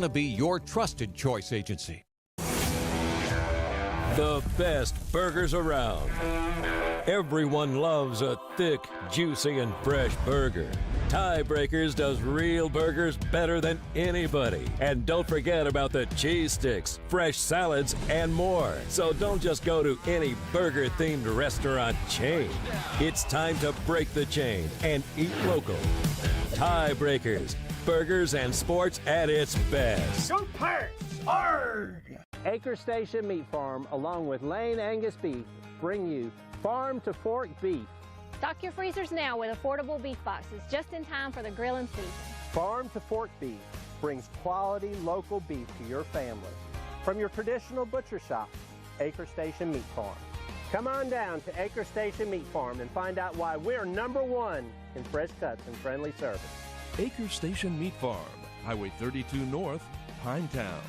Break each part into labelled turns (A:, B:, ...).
A: to be your trusted choice agency.
B: The best burgers around. Everyone loves a thick, juicy, and fresh burger. Tiebreakers does real burgers better than anybody. And don't forget about the cheese sticks, fresh salads, and more. So don't just go to any burger-themed restaurant chain. It's time to break the chain and eat local. Tiebreakers, burgers and sports at its best.
C: Go Pirates! Arg!
D: Acre Station Meat Farm, along with Lane Angus Beef, bring you Farm to Fork Beef.
E: Stock your freezers now with affordable beef boxes just in time for the grilling season.
D: Farm to Fork Beef brings quality local beef to your family. From your traditional butcher shop, Acre Station Meat Farm. Come on down to Acre Station Meat Farm and find out why we're #1 in fresh cuts and friendly service.
F: Acre Station Meat Farm, Highway 32 North, Pinetown.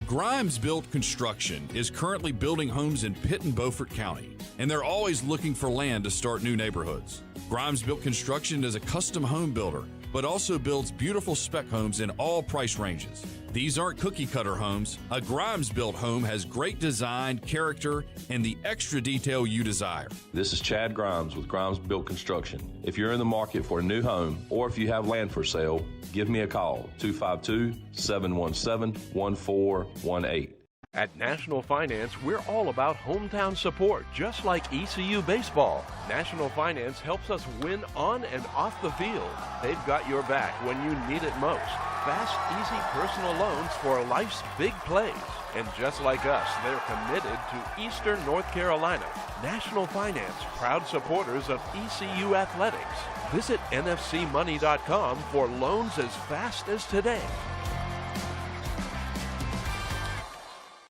G: Grimes Built Construction is currently building homes in Pitt and Beaufort County, and they're always looking for land to start new neighborhoods. Grimes Built Construction is a custom home builder, but also builds beautiful spec homes in all price ranges. These aren't cookie cutter homes. A Grimes Built home has great design, character, and the extra detail you desire.
H: This is Chad Grimes with Grimes Built Construction. If you're in the market for a new home or if you have land for sale, give me a call, 252-717-1418.
F: At National Finance, we're all about hometown support, just like ECU Baseball. National Finance helps us win on and off the field. They've got your back when you need it most. Fast, easy personal loans for life's big plays. And just like us, they're committed to Eastern North Carolina. National Finance, proud supporters of ECU Athletics. Visit nfcmoney.com for loans as fast as today.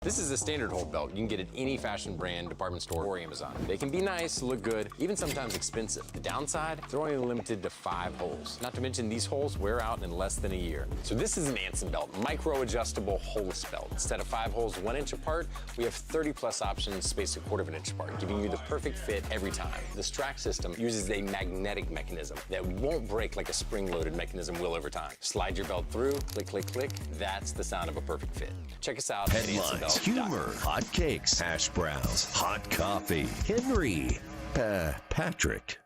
I: This is a standard hold belt. You can get it at any fashion brand, department store, or Amazon. They can be nice, look good, even sometimes expensive. The downside, they're only limited to 5 holes. Not to mention these holes wear out in less than a year. So this is an Anson belt, micro-adjustable holeless belt. Instead of 5 holes 1 inch apart, we have 30+ options spaced a 1/4 inch apart, giving you the perfect fit every time. This track system uses a magnetic mechanism that won't break like a spring-loaded mechanism will over time. Slide your belt through, click, click, click. That's the sound of a perfect fit. Check us out at
J: Headlines, humor, hot cakes, hash browns, hot coffee. Henry, Patrick.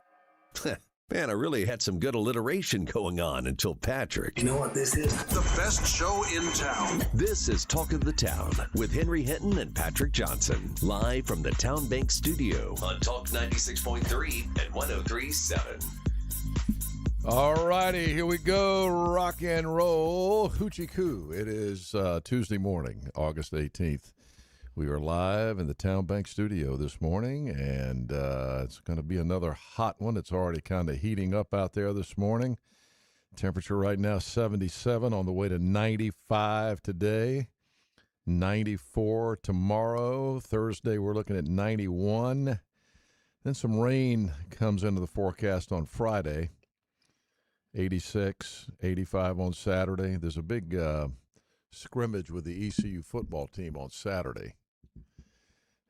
J: Man, I really had some good alliteration going on until Patrick.
K: You know what this is? The best show in town.
J: This is Talk of the Town with Henry Hinton and Patrick Johnson. Live from the Town Bank Studio on Talk 96.3 and 103.7.
L: All righty, here we go. Rock and roll. Hoochie Coo. It is Tuesday morning, August 18th. We are live in the Town Bank Studio this morning, and it's going to be another hot one. It's already kind of heating up out there this morning. Temperature right now 77, on the way to 95 today, 94 tomorrow. Thursday we're looking at 91. Then some rain comes into the forecast on Friday. 86, 85 on Saturday. There's a big scrimmage with the ECU football team on Saturday.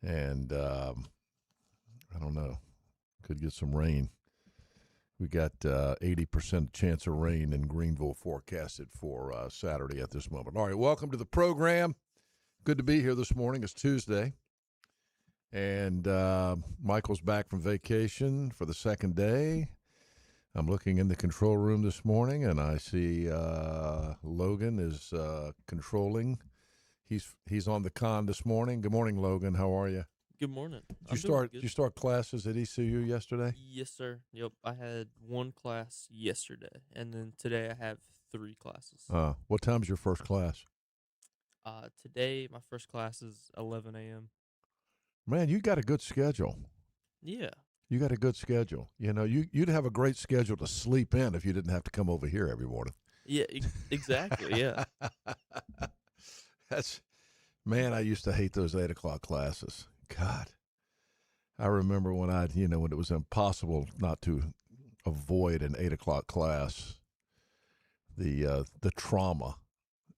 L: And I don't know, could get some rain. We got 80% chance of rain in Greenville forecasted for Saturday at this moment. All right, welcome to the program. Good to be here this morning. It's Tuesday. And Michael's back from vacation for the second day. I'm looking in the control room this morning, and I see Logan is controlling. He's on the con this morning. Good morning, Logan. How are you?
M: Good morning.
L: Did you start classes at ECU yesterday?
M: Yes, sir. Yep. I had 1 class yesterday, and then today I have 3 classes.
L: What time's your first class?
M: Today my first class is 11 a.m.
L: Man, you got a good schedule.
M: Yeah.
L: You got a good schedule. You know, you'd have a great schedule to sleep in if you didn't have to come over here every morning.
M: Yeah, exactly. Yeah.
L: Man, I used to hate those 8 o'clock classes. God, I remember when when it was impossible not to avoid an 8 o'clock class. The trauma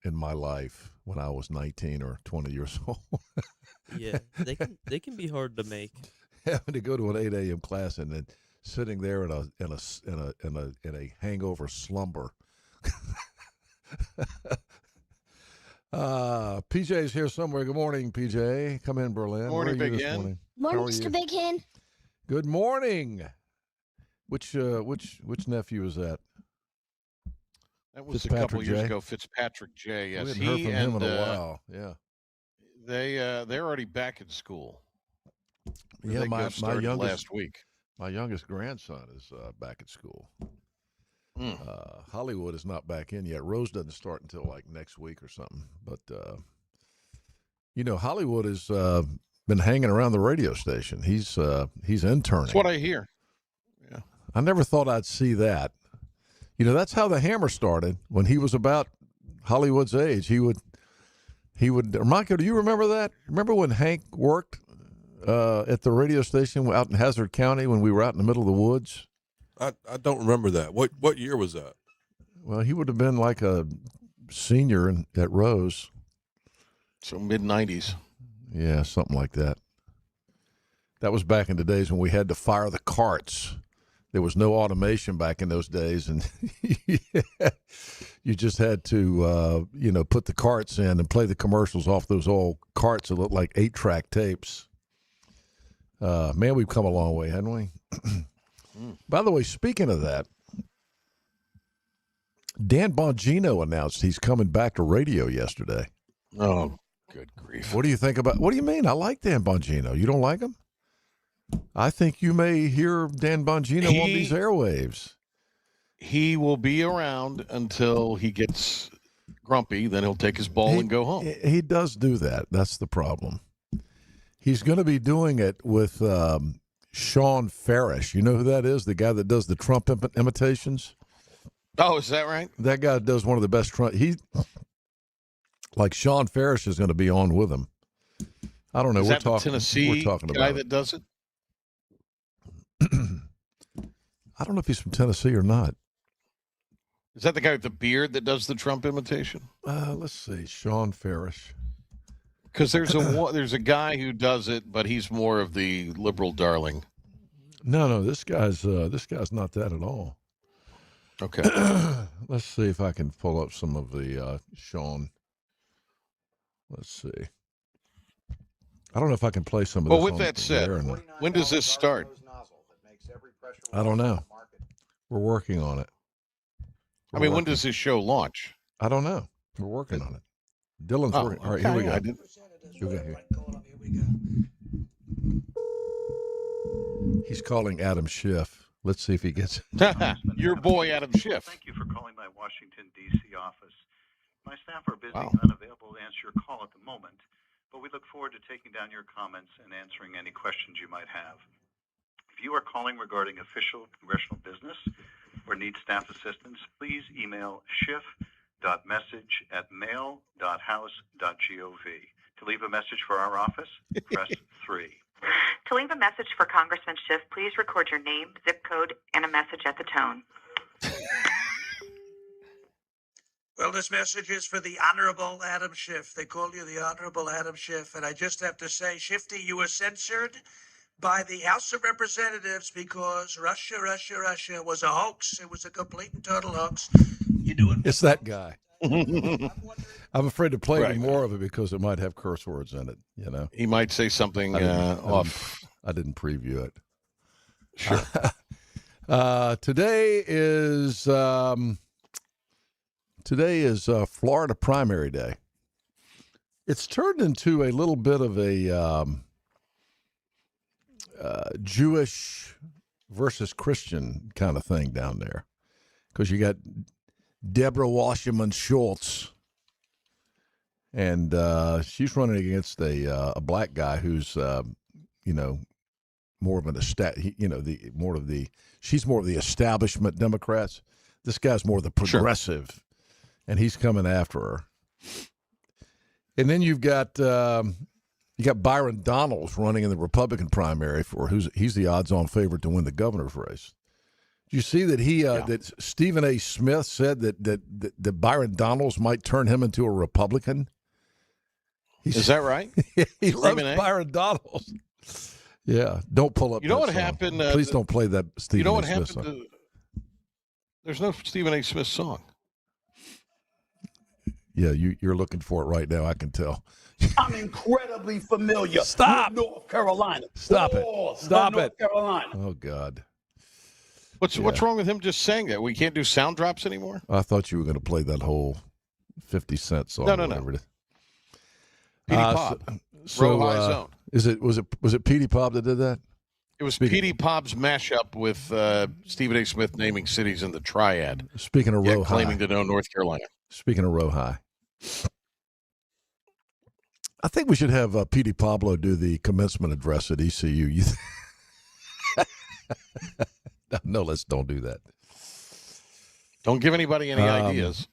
L: in my life when I was 19 or 20 years old.
M: Yeah, they can be hard to make.
L: Having to go to an 8 a.m. class and then sitting there in a hangover slumber PJ's here somewhere. Good morning, PJ. Come in, Berlin.
N: Morning,
L: Where are you
N: Big
L: this
N: Hen.
L: morning?
O: Morning,
L: How are
O: Mr.
L: you?
O: Big Hen.
L: Good morning. Which nephew is that?
N: That was a
L: Fitzpatrick
N: couple years
L: J?
N: ago. Fitzpatrick J. Yes,
L: We haven't heard
N: he
L: from
N: and
L: him in a while. Yeah.
N: they're already back in school.
L: Yeah,
N: They
L: my
N: started
L: youngest
N: last week.
L: My youngest grandson is back at school. Hollywood is not back in yet. Rose doesn't start until like next week or something. But Hollywood has been hanging around the radio station. He's interning.
N: That's what I hear. Yeah.
L: I never thought I'd see that. That's how the Hammer started. When he was about Hollywood's age, he would. Michael, do you remember that? Remember when Hank worked at the radio station out in Hazard County when we were out in the middle of the woods?
P: I don't remember that. What year was that?
L: Well, he would have been like a senior at Rose.
N: So mid-'90s.
L: Yeah, something like that. That was back in the days when we had to fire the carts. There was no automation back in those days, and you just had to, put the carts in and play the commercials off those old carts that looked like 8-track tapes. Man, we've come a long way, haven't we? By the way, speaking of that, Dan Bongino announced he's coming back to radio yesterday.
N: Oh, good grief.
L: What do you think about? What do you mean? I like Dan Bongino. You don't like him? I think you may hear Dan Bongino on these airwaves.
N: He will be around until he gets grumpy. Then he'll take his ball and go home.
L: He does do that. That's the problem. He's going to be doing it with Sean Farish. You know who that is? The guy that does the Trump imitations?
N: Oh, is that right?
L: That guy does one of the best Trump. Sean Farish is going to be on with him. I don't know.
N: Is
L: We're
N: that the
L: talking.
N: Tennessee
L: we're talking
N: guy
L: about
N: that does it?
L: I don't know if he's from Tennessee or not.
N: Is that the guy with the beard that does the Trump imitation?
L: Let's see, Sean Farish.
N: Because there's a guy who does it, but he's more of the liberal darling.
L: No, this guy's not that at all.
N: Okay.
L: Let's see if I can pull up some of the Sean. Let's see. I don't know if I can play some of this.
N: Well, with that said, when does this start?
L: I don't know. We're working on it.
N: When does this show launch?
L: I don't know. We're working on it. Dylan's working. All right, here we go. Here we go. He's calling Adam Schiff. Let's see if he gets it.
N: Your boy, Adam Schiff.
Q: Thank you for calling my Washington, D.C. office. My staff are busy and unavailable to answer your call at the moment, but we look forward to taking down your comments and answering any questions you might have. If you are calling regarding official congressional business or need staff assistance, please email schiff.message@mail.house.gov. To leave a message for our office, press 3.
R: To leave a message for Congressman Schiff, please record your name, zip code, and a message at the tone.
C: Well, this message is for the Honorable Adam Schiff. They call you the Honorable Adam Schiff. And I just have to say, Shifty, you were censored by the House of Representatives because Russia was a hoax. It was a complete and total hoax. You doing?
L: It's that guy. I'm afraid to play any more of it because it might have curse words in it.
N: He might say something off.
L: I didn't preview it.
N: Sure.
L: Today is Florida primary day. It's turned into a little bit of a Jewish versus Christian kind of thing down there, because you got Deborah Wasserman Schultz, and she's running against a black guy who's more of an she's more of the establishment Democrats. This guy's more the progressive. Sure. And he's coming after her. And then you've got Byron Donalds running in the Republican primary he's the odds-on favorite to win the governor's race. Do you see that that Stephen A. Smith said that Byron Donalds might turn him into a Republican?
N: Is that right?
L: He loves Byron Donalds. Yeah, don't pull up.
N: You know what
L: song.
N: happened?
L: Please don't play that Stephen.
N: You know what
L: A. Smith
N: happened?
L: song.
N: There's no Stephen A. Smith song.
L: Yeah, you're looking for it right now. I can tell.
O: I'm incredibly familiar
L: Stop.
O: with North Carolina.
L: Stop it. Stop
O: North
L: it.
O: Carolina.
L: Oh, God.
N: What's wrong with him just saying that? We can't do sound drops anymore?
L: I thought you were going to play that whole 50 Cent song.
N: No.
L: It is.
N: Petey Pop.
L: So,
N: Row High Zone.
L: Was it Petey Pop that did that?
N: It was Petey Pop's mashup with Stephen A. Smith naming cities in the Triad.
L: Speaking of Row High.
N: Claiming to know North Carolina.
L: Speaking of Row High. I think we should have Petey Pablo do the commencement address at ECU. No, let's don't do that.
N: Don't give anybody any ideas.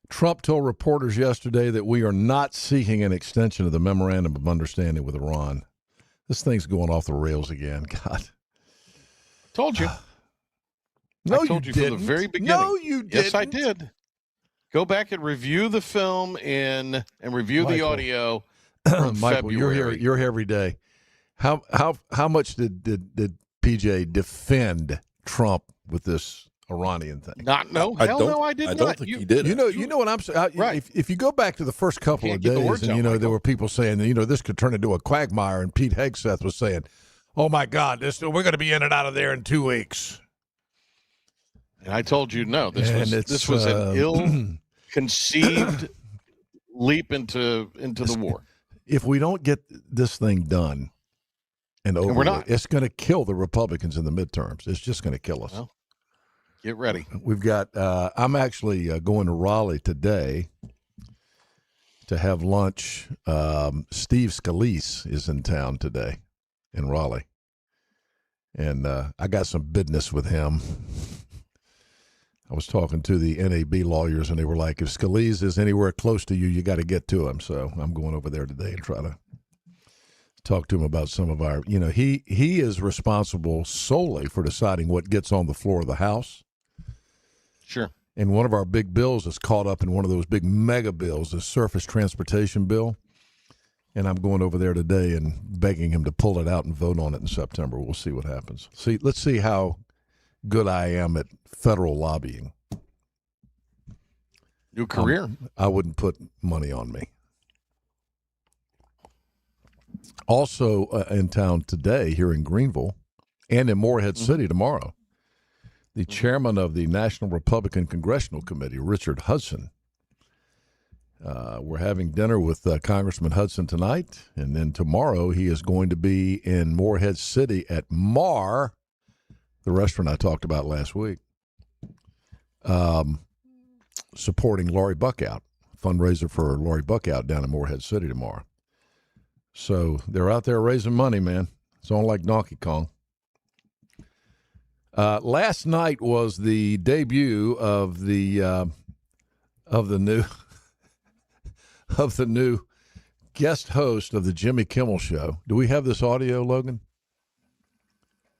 L: Trump told reporters yesterday that we are not seeking an extension of the memorandum of understanding with Iran. This thing's going off the rails again. God.
N: Told you.
L: No,
N: I told you
L: didn't.
N: from the very beginning.
L: No, you didn't.
N: Yes, I did. Go back and review the film and review the audio.
L: Michael,
N: February.
L: you're here every day. How much did PJ defend Trump with this Iranian thing?
N: I did not.
P: I don't think he did.
L: You know what I'm saying?
N: Right.
L: If you go back to the first couple of
N: get the
L: days,
N: words
L: and
N: out,
L: there were people saying that this could turn into a quagmire, and Pete Hegseth was saying, "Oh my God, we're going to be in and out of there in 2 weeks."
N: And I told you no. This was an ill-conceived leap into the war.
L: If we don't get this thing done and over,
N: we're not.
L: It's going to kill the Republicans in the midterms. It's just going to kill us.
N: Well, get ready.
L: We've got. I'm actually going to Raleigh today to have lunch. Steve Scalise is in town today in Raleigh, and I got some business with him. I was talking to the NAB lawyers, and they were like, if Scalise is anywhere close to you, you got to get to him. So I'm going over there today and try to talk to him about some of our, he is responsible solely for deciding what gets on the floor of the House.
N: Sure.
L: And one of our big bills is caught up in one of those big mega bills, the surface transportation bill. And I'm going over there today and begging him to pull it out and vote on it in September. We'll see what happens. Let's see how good I am at federal lobbying.
N: New career.
L: I wouldn't put money on me. Also in town today here in Greenville and in Morehead City tomorrow, the chairman of the National Republican Congressional Committee, Richard Hudson. We're having dinner with Congressman Hudson tonight, and then tomorrow he is going to be in Morehead City at Mar, the restaurant I talked about last week, supporting Laurie Buckout, fundraiser for Laurie Buckout down in Morehead City tomorrow. So they're out there raising money, man. It's on like Donkey Kong. Last night was the debut of the new guest host of the Jimmy Kimmel Show. Do we have this audio, Logan?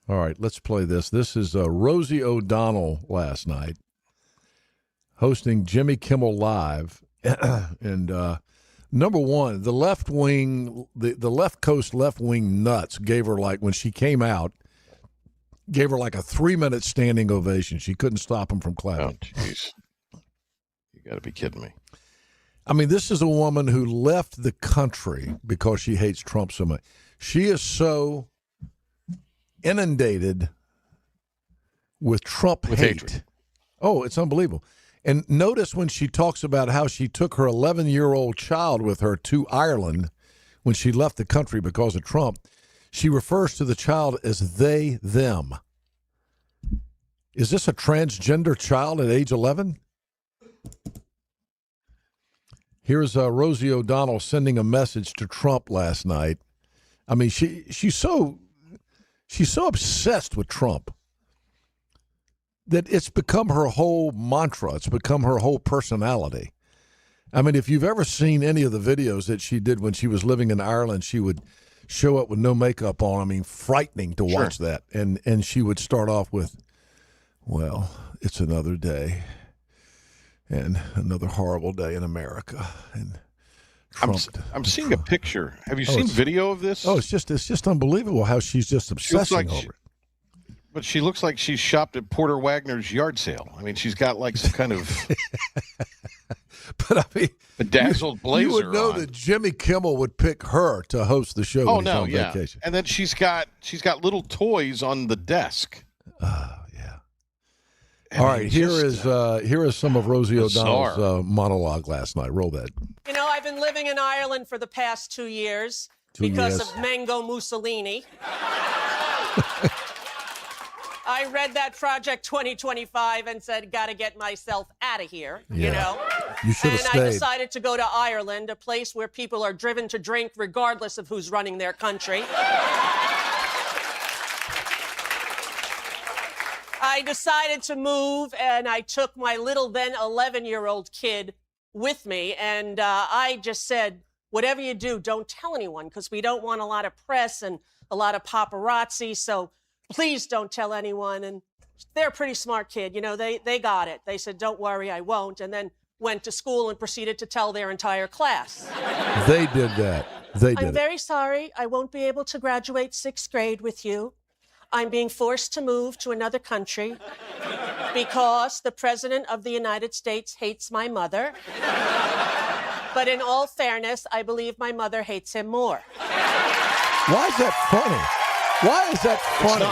L: All right, let's play this. This is Rosie O'Donnell last night hosting Jimmy Kimmel Live. And number one, the left wing, the left coast left wing nuts gave her, like, when she came out, gave her like a 3-minute standing ovation. She couldn't stop them from clapping.
N: Oh, jeez. You got to be kidding me.
L: I mean, this is a woman who left the country because she hates Trump so much. She is so inundated with Trump hate.
N: Hatred.
L: Oh, it's unbelievable. And notice when she talks about how she took her 11-year-old child with her to Ireland when she left the country because of Trump, she refers to the child as they, them. Is this a transgender child at age 11? Here's Rosie O'Donnell sending a message to Trump last night. I mean, she's so obsessed with Trump that it's become her whole mantra. It's become her whole personality. I mean, if you've ever seen any of the videos that she did when she was living in Ireland, she would show up with no makeup on. I mean, frightening to watch that. And she would start off with, well, it's another day and another horrible day in America. And Trump.
N: I'm seeing a picture. Have you seen video of this?
L: Oh, it's just unbelievable how she's just obsessing over it.
N: But she looks like she's shopped at Porter Wagner's yard sale. I mean, she's got like some kind of
L: But I mean,
N: bedazzled blazer.
L: You would know
N: on.
L: that Jimmy Kimmel would pick her to host the show when he's on vacation.
N: And then she's got little toys on the desk.
L: All right, here is some of Rosie O'Donnell's monologue last night. Roll that.
S: You know, I've been living in Ireland for the past 2 years because of Mango Mussolini. I read that Project 2025 and said, got to get myself out of here, you know?
L: You should have stayed.
S: I decided to go to Ireland, a place where people are driven to drink regardless of who's running their country. I decided to move, and I took my little then 11-year-old kid with me, and I just said, whatever you do, don't tell anyone, because we don't want a lot of press and a lot of paparazzi, so please don't tell anyone. And they're a pretty smart kid. You know, they got it. They said, don't worry, I won't, and then went to school and proceeded to tell their entire class.
L: They did that.
S: I'm very sorry. I won't be able to graduate 6th grade with you. I'm being forced to move to another country because the President of the United States hates my mother. But in all fairness, I believe my mother hates him more.
L: Why is that funny? Why is that funny?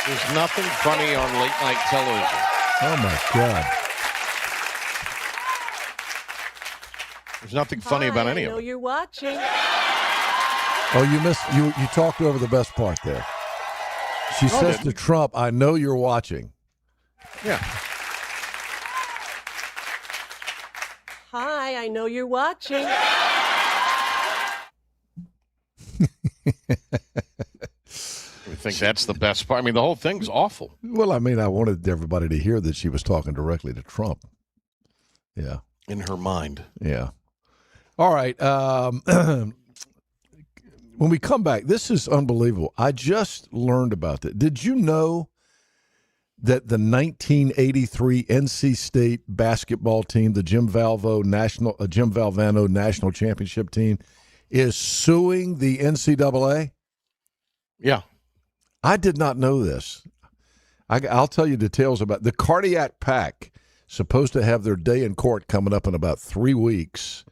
N: There's nothing funny on late night television.
L: Oh, my God.
N: There's nothing funny about any of
S: I know
N: it.
S: you're watching.
L: Oh, you talked over the best part there. She says to Trump, I know you're watching.
N: Yeah.
S: Hi, I know you're watching.
N: I think that's the best part. I mean, the whole thing's awful.
L: Well, I mean, I wanted everybody to hear that she was talking directly to Trump. Yeah.
N: In her mind.
L: Yeah. All right. When we come back, this is unbelievable. I just learned about that. Did you know that the 1983 NC State basketball team, the Jim Valvano National Championship team, is suing the NCAA?
N: Yeah.
L: I did not know this. I'll tell you details about the Cardiac Pack, supposed to have their day in court coming up in about 3 weeks.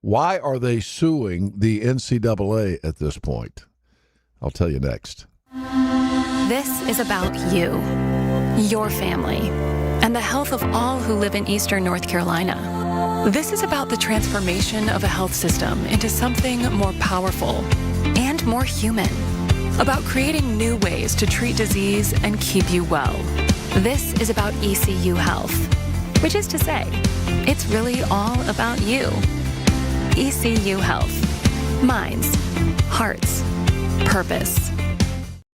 L: Why are they suing the NCAA at this point? I'll tell you next.
T: This is about you, your family, and the health of all who live in Eastern North Carolina. This is about the transformation of a health system into something more powerful and more human, about creating new ways to treat disease and keep you well. This is about ECU Health, which is to say, it's really all about you. ECU Health. Minds, hearts, purpose.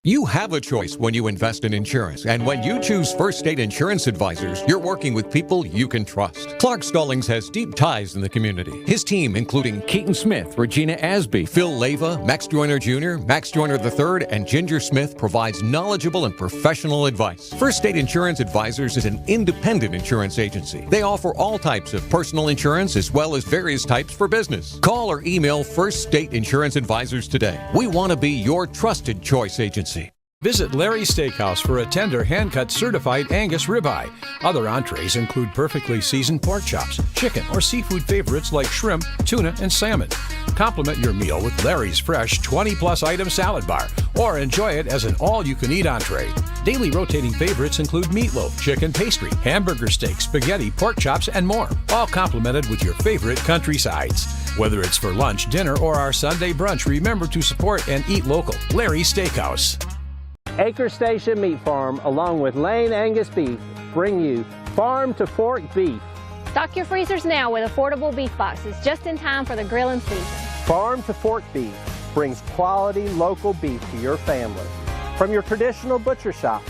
A: You have a choice when you invest in insurance, and when you choose First State Insurance Advisors, you're working with people you can trust. Clark Stallings has deep ties in the community. His team, including Keaton Smith, Regina Asby, Phil Leyva, Max Joyner Jr., Max Joyner III, and Ginger Smith, provides knowledgeable and professional advice. First State Insurance Advisors is an independent insurance agency. They offer all types of personal insurance as well as various types for business. Call or email First State Insurance Advisors today. We want to be your trusted choice agency.
U: Visit Larry's Steakhouse for a tender, hand-cut certified Angus ribeye. Other entrees include perfectly seasoned pork chops, chicken, or seafood favorites like shrimp, tuna, and salmon. Complement your meal with Larry's fresh 20-plus item salad bar, or enjoy it as an all-you-can-eat entree. Daily rotating favorites include meatloaf, chicken pastry, hamburger steak, spaghetti, pork chops, and more, all complemented with your favorite country sides. Whether it's for lunch, dinner, or our Sunday brunch, remember to support and eat local. Larry's Steakhouse.
D: Acre Station Meat Farm, along with Lane Angus Beef, bring you Farm to Fork Beef.
E: Stock your freezers now with affordable beef boxes just in time for the grilling season.
D: Farm to Fork Beef brings quality local beef to your family. From your traditional butcher shop,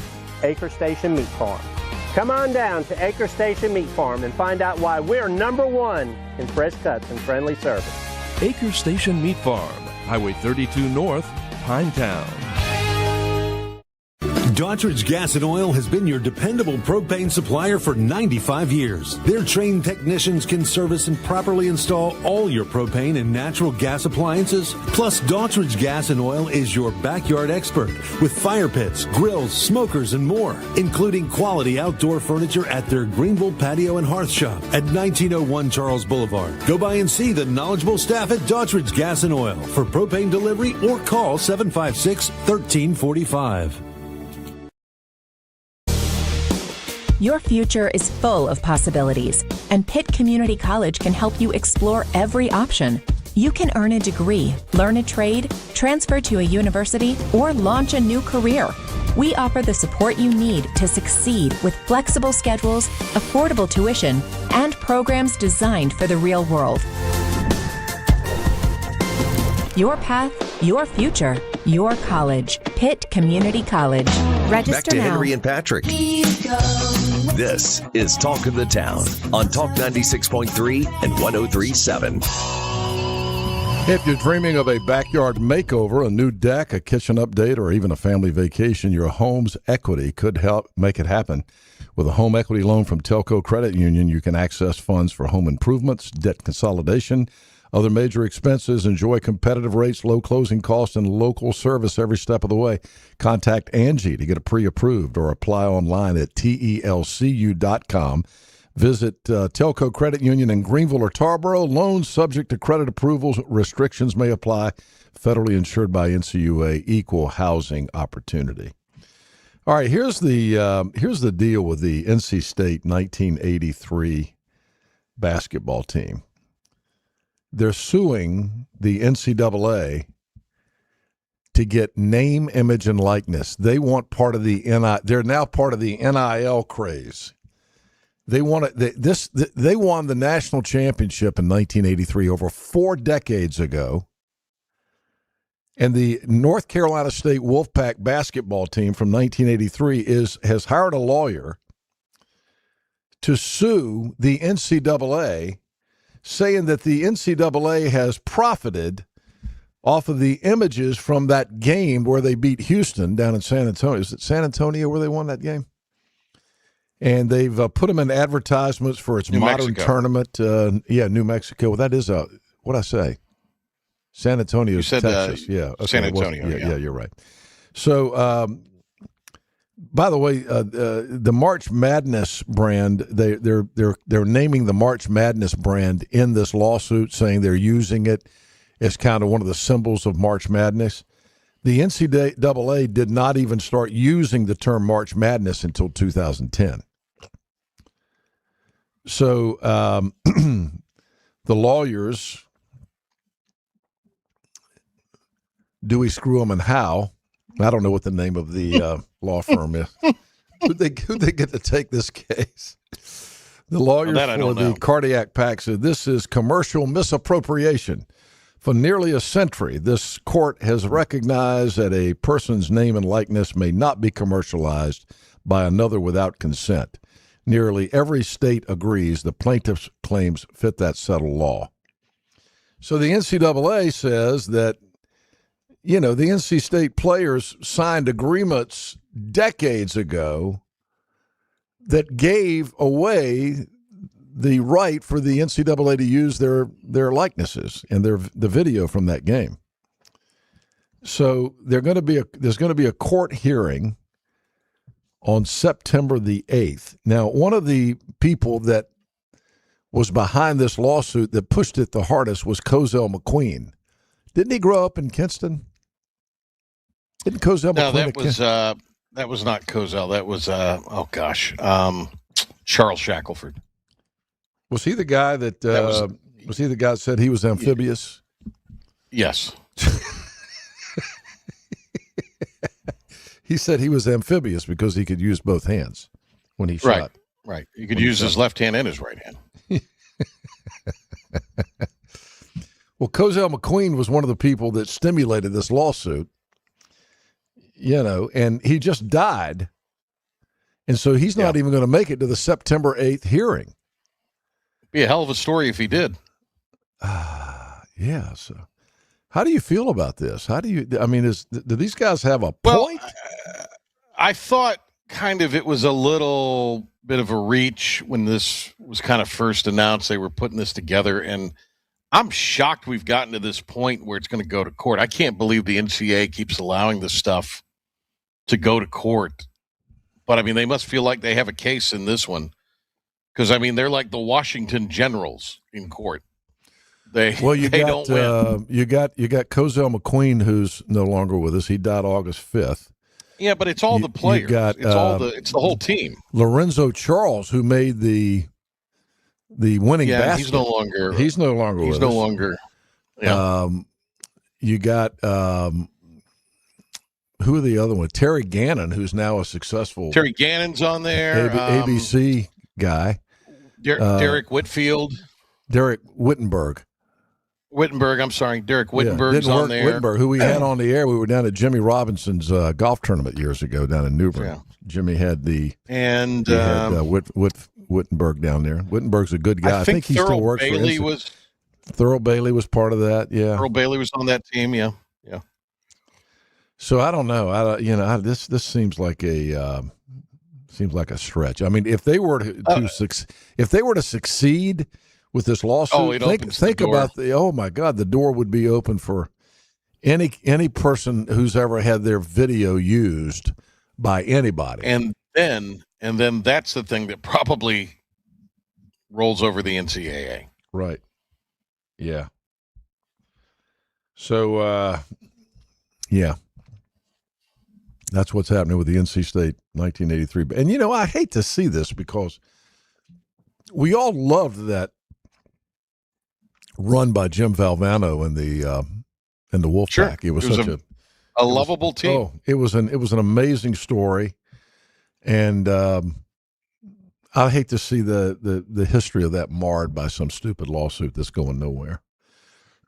D: Acre Station Meat Farm. Come on down to Acre Station Meat Farm and find out why we're #1 in fresh cuts and friendly service.
F: Acre Station Meat Farm, Highway 32 North, Pinetown.
B: Daughtridge Gas and Oil has been your dependable propane supplier for 95 years. Their trained technicians can service and properly install all your propane and natural gas appliances. Plus, Daughtridge Gas and Oil is your backyard expert with fire pits, grills, smokers, and more, including quality outdoor furniture at their Greenville Patio and Hearth Shop at 1901 Charles Boulevard. Go by and see the knowledgeable staff at Daughtridge Gas and Oil for propane delivery or call 756-1345.
V: Your future is full of possibilities, and Pitt Community College can help you explore every option. You can earn a degree, learn a trade, transfer to a university, or launch a new career. We offer the support you need to succeed with flexible schedules, affordable tuition, and programs designed for the real world. Your path, your future, your college. Pitt Community College. Register
J: Back to
V: now.
J: Henry and Patrick. This is Talk of the Town on Talk 96.3 and 103.7.
L: If you're dreaming of a backyard makeover, a new deck, a kitchen update, or even a family vacation, your home's equity could help make it happen. With a home equity loan from Telco Credit Union, you can access funds for home improvements, debt consolidation, other major expenses. Enjoy competitive rates, low closing costs, and local service every step of the way. Contact Angie to get it pre-approved or apply online at telcu.com. Visit Telco Credit Union in Greenville or Tarboro. Loans subject to credit approvals. Restrictions may apply. Federally insured by NCUA. Equal housing opportunity. All right, here's the deal with the NC State 1983 basketball team. They're suing the NCAA to get name, image, and likeness. They want part of the They're now part of the NIL craze. They want it. They won the national championship in 1983, over 4 decades ago. And the North Carolina State Wolfpack basketball team from 1983 has hired a lawyer to sue the NCAA, saying that the NCAA has profited off of the images from that game where they beat Houston down in San Antonio. Is it San Antonio where they won that game? And they've put them in advertisements for its modern tournament. New Mexico. Well, that is what'd I say? San Antonio, Texas. Okay,
N: San Antonio.
L: Yeah, you're right. So, by the way, the March Madness brand, they're naming the March Madness brand in this lawsuit, saying they're using it as kind of one of the symbols of March Madness. The NCAA did not even start using the term March Madness until 2010. So the lawyers, Dewey, Screw 'em, and Howe, I don't know what the name of the law firm is. Who'd they get to take this case? The lawyers for the Cardiac PAC said this is commercial misappropriation. For nearly a century, this court has recognized that a person's name and likeness may not be commercialized by another without consent. Nearly every state agrees the plaintiff's claims fit that settled law. So the NCAA says that, the NC State players signed agreements decades ago that gave away the right for the NCAA to use their likenesses and the video from that game. So there's going to be a court hearing on September the 8th. Now, one of the people that was behind this lawsuit that pushed it the hardest was Cozell McQueen. Didn't he grow up in Kinston? Didn't Cozell McQueen?
N: No, that was not Cozell. That was Charles Shackelford.
L: Was he the guy that was he the guy that said he was amphibious?
N: Yes.
L: He said he was amphibious because he could use both hands when he shot.
N: Right. He could use his left hand and his right hand.
L: Well, Cozell McQueen was one of the people that stimulated this lawsuit, and he just died. And so he's not even going to make it to the September 8th hearing.
N: Be a hell of a story if he did.
L: Yeah. So how do you feel about this? Do these guys have a point?
N: I thought kind of it was a little bit of a reach when this was kind of first announced. They were putting this together, and I'm shocked we've gotten to this point where it's going to go to court. I can't believe the NCAA keeps allowing this stuff to go to court. But, I mean, they must feel like they have a case in this one because, I mean, they're like the Washington Generals in court. They don't win.
L: You got Cozell McQueen, who's no longer with us. He died August 5th.
N: Yeah, but it's all the players. It's the whole team.
L: Lorenzo Charles, who made the winning basket.
N: He's no longer.
L: He's no longer.
N: He's
L: with
N: no
L: us.
N: longer. Yeah.
L: You got who are the other one? Terry Gannon, who's now a successful.
N: Terry Gannon's on there.
L: ABC guy.
N: Derek Whitfield.
L: Derek Wittenberg.
N: I'm sorry. Derek Wittenberg's on there.
L: Wittenberg, who we had on the air. We were down at Jimmy Robinson's golf tournament years ago down in New Bern.
N: Yeah.
L: Jimmy had Wittenberg down there. Wittenberg's a good guy. I think he still works for NCAA. Thurl Bailey was part of that. Yeah.
N: Thurl Bailey was on that team. Yeah. Yeah.
L: So I don't know. This seems like a stretch. I mean, if they were to succeed with this lawsuit, think about oh my God, the door would be open for any person who's ever had their video used by anybody.
N: And then that's the thing that probably rolls over the NCAA.
L: Right. Yeah. So yeah. That's what's happening with the NC State 1983. And I hate to see this because we all loved that run by Jim Valvano and the Wolfpack.
N: Sure.
L: It was such a
N: lovable team.
L: Oh, it was an amazing story, and I hate to see the history of that marred by some stupid lawsuit that's going nowhere.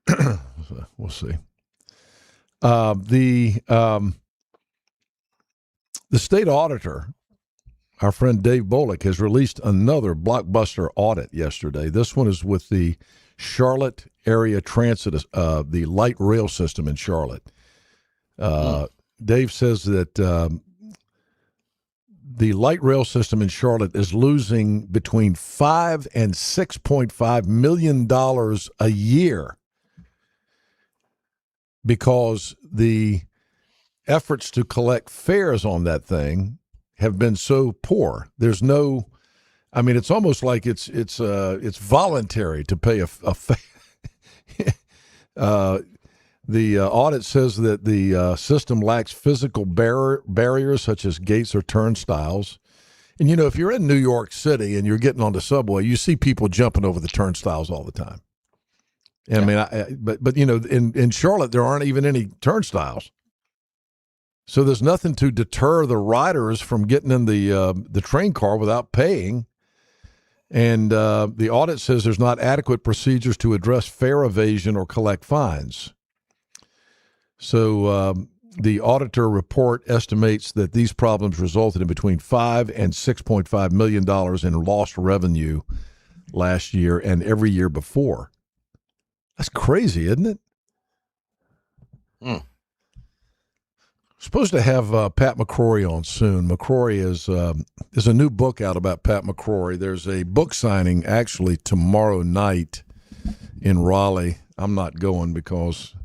L: So we'll see. The state auditor, our friend Dave Bullock, has released another blockbuster audit yesterday. This one is with the Charlotte Area Transit, the light rail system in Charlotte. Dave says that the light rail system in Charlotte is losing between $5 and $6.5 million a year because the efforts to collect fares on that thing have been so poor. There's no, I mean, it's almost like it's voluntary to pay a fare. The audit says that the system lacks physical barriers such as gates or turnstiles. And, if you're in New York City and you're getting on the subway, you see people jumping over the turnstiles all the time. And yeah. I mean, but in Charlotte, there aren't even any turnstiles. So there's nothing to deter the riders from getting in the train car without paying. And the audit says there's not adequate procedures to address fare evasion or collect fines. So the auditor report estimates that these problems resulted in between $5 and $6.5 million in lost revenue last year and every year before. That's crazy, isn't it? Supposed to have Pat McCrory on soon. McCrory is there's a new book out about Pat McCrory. There's a book signing actually tomorrow night in Raleigh. I'm not going because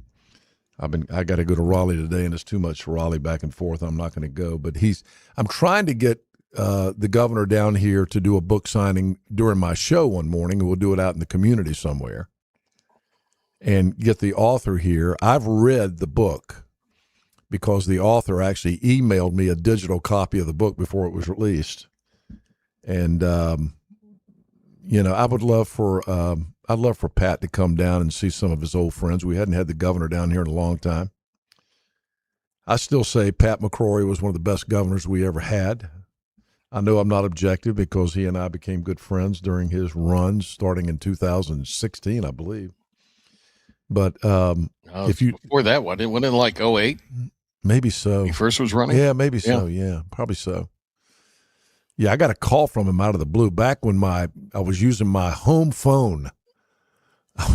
L: I got to go to Raleigh today, and it's too much Raleigh back and forth. I'm not going to go. But I'm trying to get the governor down here to do a book signing during my show one morning, and we'll do it out in the community somewhere, and get the author here. I've read the book, because the author actually emailed me a digital copy of the book before it was released. And, I'd love for Pat to come down and see some of his old friends. We hadn't had the governor down here in a long time. I still say Pat McCrory was one of the best governors we ever had. I know I'm not objective because he and I became good friends during his runs starting in 2016, I believe. But
N: before that, wasn't it like 2008?
L: Maybe so.
N: He first was running?
L: Yeah, maybe so. Yeah, probably so. Yeah, I got a call from him out of the blue back when I was using my home phone. I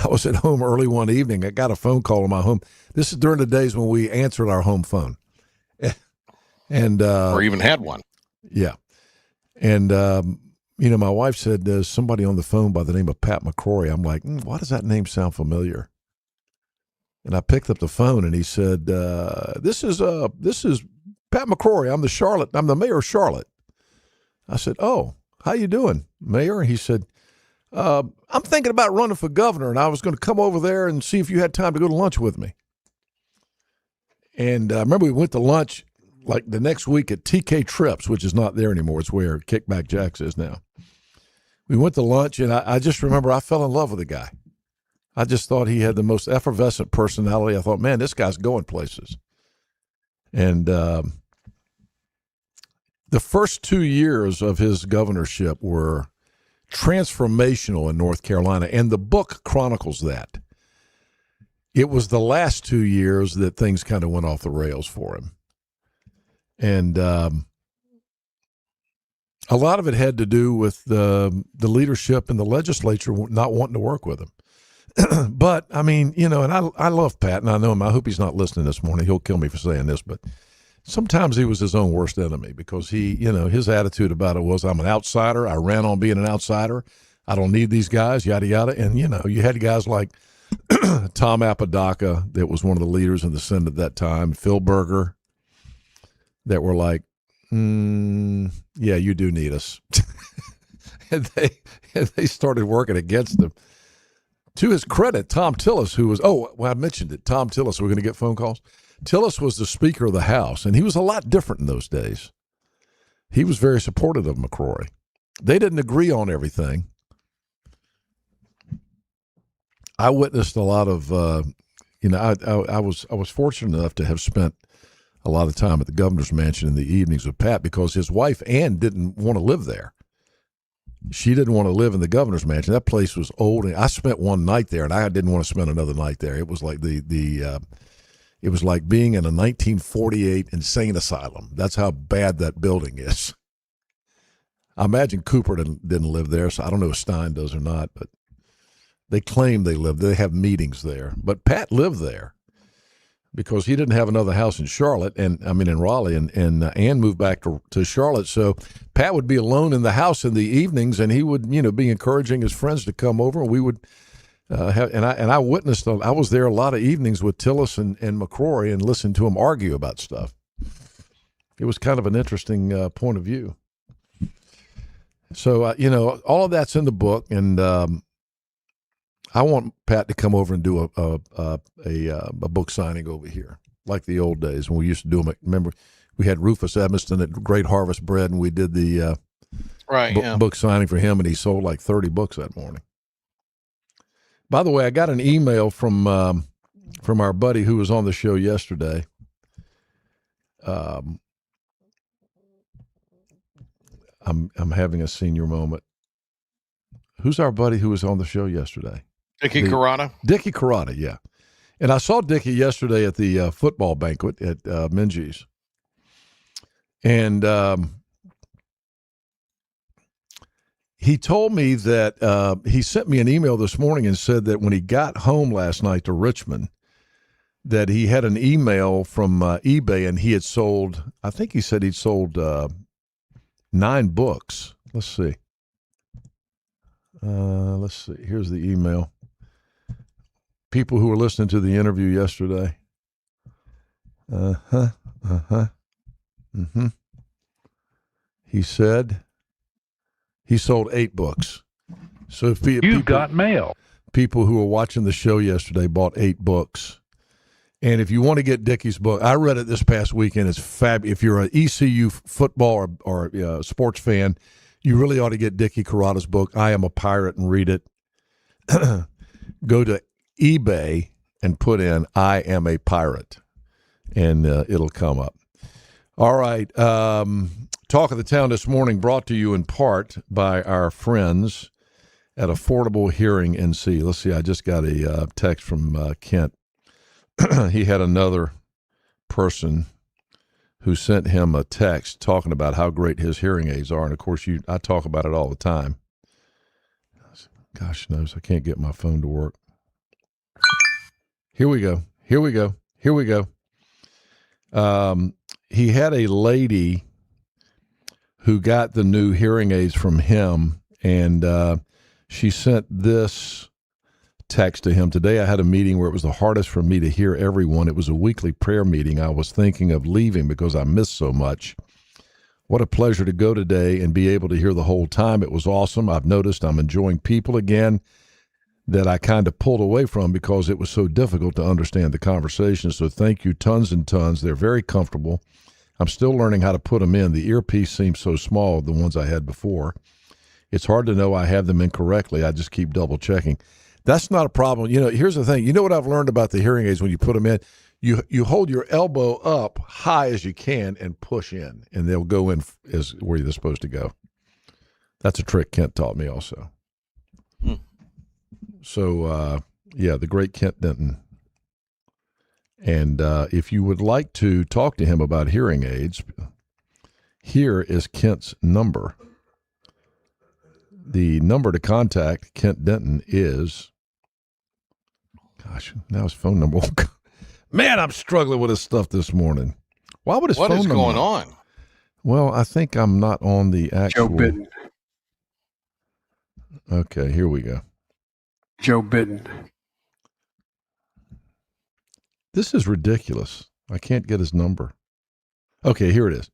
L: was at home early one evening. I got a phone call on my home. This is during the days when we answered our home phone. And
N: or even had one.
L: Yeah. And, my wife said, there's somebody on the phone by the name of Pat McCrory. I'm like, why does that name sound familiar? And I picked up the phone, and he said, this is Pat McCrory. I'm the mayor of Charlotte. I said, oh, how you doing, Mayor? And he said, I'm thinking about running for governor, and I was going to come over there and see if you had time to go to lunch with me. And I remember we went to lunch like the next week at TK Trips, which is not there anymore. It's where Kickback Jacks is now. We went to lunch, and I just remember I fell in love with the guy. I just thought he had the most effervescent personality. I thought, man, this guy's going places. And the first 2 years of his governorship were transformational in North Carolina, and the book chronicles that. It was the last 2 years that things kind of went off the rails for him. And a lot of it had to do with the leadership in the legislature not wanting to work with him. But, I mean, and I love Pat, and I know him. I hope he's not listening this morning. He'll kill me for saying this, but sometimes he was his own worst enemy because his attitude about it was, I'm an outsider. I ran on being an outsider. I don't need these guys, yada, yada. And, you had guys like Tom Apodaca, that was one of the leaders in the Senate at that time, Phil Berger, that were like, yeah, you do need us. and they started working against him. To his credit, Tom Tillis, who was, I mentioned it, Tom Tillis, we're going to get phone calls. Tillis was the Speaker of the House, and he was a lot different in those days. He was very supportive of McCrory. They didn't agree on everything. I witnessed a lot of, I was fortunate enough to have spent a lot of time at the governor's mansion in the evenings with Pat because his wife, Ann, didn't want to live there. She didn't want to live in the governor's mansion. That place was old, and I spent one night there, and I didn't want to spend another night there. It was like it was like being in a 1948 insane asylum. That's how bad that building is. I imagine Cooper didn't live there, so I don't know if Stein does or not, but they claim they lived. They have meetings there. But Pat lived there because he didn't have another house in Charlotte, in Raleigh, and Ann moved back to Charlotte. So Pat would be alone in the house in the evenings, and he would, be encouraging his friends to come over, and we would I witnessed. I was there a lot of evenings with Tillis and McCrory and listened to them argue about stuff. It was kind of an interesting point of view. So all of that's in the book, and I want Pat to come over and do a book signing over here, like the old days when we used to do them. Remember, we had Rufus Evanston at Great Harvest Bread, and we did the book signing for him, and he sold like 30 books that morning. By the way, I got an email from our buddy who was on the show yesterday. I'm having a senior moment. Who's our buddy who was on the show yesterday?
N: Dickie Carrata.
L: Dickie Carrata, yeah. And I saw Dickie yesterday at the football banquet at Minji's. And he told me that he sent me an email this morning and said that when he got home last night to Richmond, that he had an email from eBay and he had sold, I think he said he'd sold 9 books. Let's see. Here's the email. People who were listening to the interview yesterday. He said he sold 8 books. So if you got mail. People who were watching the show yesterday bought 8 books. And if you want to get Dickie's book, I read it this past weekend. It's fabulous. If you're an ECU football or sports fan, you really ought to get Dickie Carrata's book, I Am a Pirate, and read it. Go to eBay and put in I Am a Pirate, and it'll come up. All right. Talk of the Town this morning brought to you in part by our friends at Affordable Hearing NC. Let's see. I just got a text from Kent. He had another person who sent him a text talking about how great his hearing aids are. And, of course, I talk about it all the time. Gosh knows, I can't get my phone to work. Here we go. he had a lady who got the new hearing aids from him, and she sent this text to him. Today I had a meeting where it was the hardest for me to hear everyone. It was a weekly prayer meeting. I was thinking of leaving because I missed so much. What a pleasure to go today and be able to hear the whole time. It was awesome. I've noticed I'm enjoying people again that I kind of pulled away from because it was so difficult to understand the conversation. So thank you tons and tons. They're very comfortable. I'm still learning how to put them in. The earpiece seems so small, the ones I had before. It's hard to know I have them incorrectly. I just keep double checking. That's not a problem. You know, here's the thing. You know what I've learned about the hearing aids when you put them in? You hold your elbow up high as you can and push in, and they'll go in as where they're supposed to go. That's a trick Kent taught me also. So, yeah, the great Kent Denton. And if you would like to talk to him about hearing aids, here is Kent's number. The number to contact Kent Denton is, gosh, now his phone number. Man, I'm struggling with his stuff this morning. Why would his phone number?
N: What is going on?
L: Well, I think I'm not on the actual.
G: Joe Biden.
L: Okay, here we go.
G: Joe Biden.
L: This is ridiculous. I can't get his number. Okay, here it is.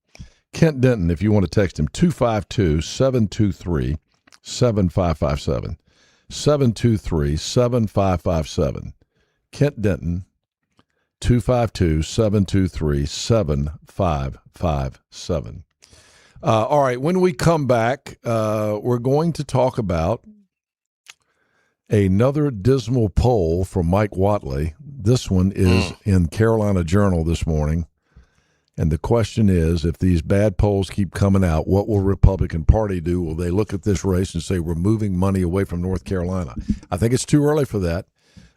L: Kent Denton, if you want to text him, 252-723-7557. 723-7557. Kent Denton, 252-723-7557. All right, when we come back, we're going to talk about another dismal poll from Mike Whatley. This one is in Carolina Journal this morning. And the question is, if these bad polls keep coming out, what will Republican Party do? Will they look at this race and say, we're moving money away from North Carolina? I think it's too early for that.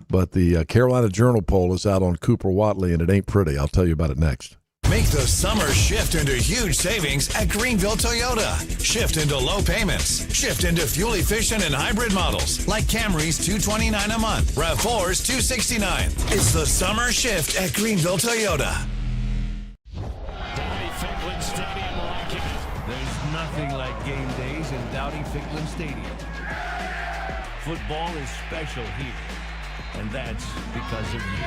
L: But the Carolina Journal poll is out on Cooper Whatley, and it ain't pretty. I'll tell you about it next.
H: Make the summer shift into huge savings at Greenville Toyota. Shift into low payments. Shift into fuel-efficient and hybrid models like Camry's $229 a month, RAV4's $269. It's the summer shift at Greenville Toyota.
W: Dowdy-Ficklin Stadium rocking. There's nothing like game days in Dowdy-Ficklin Stadium. Football is special here, and that's because of you.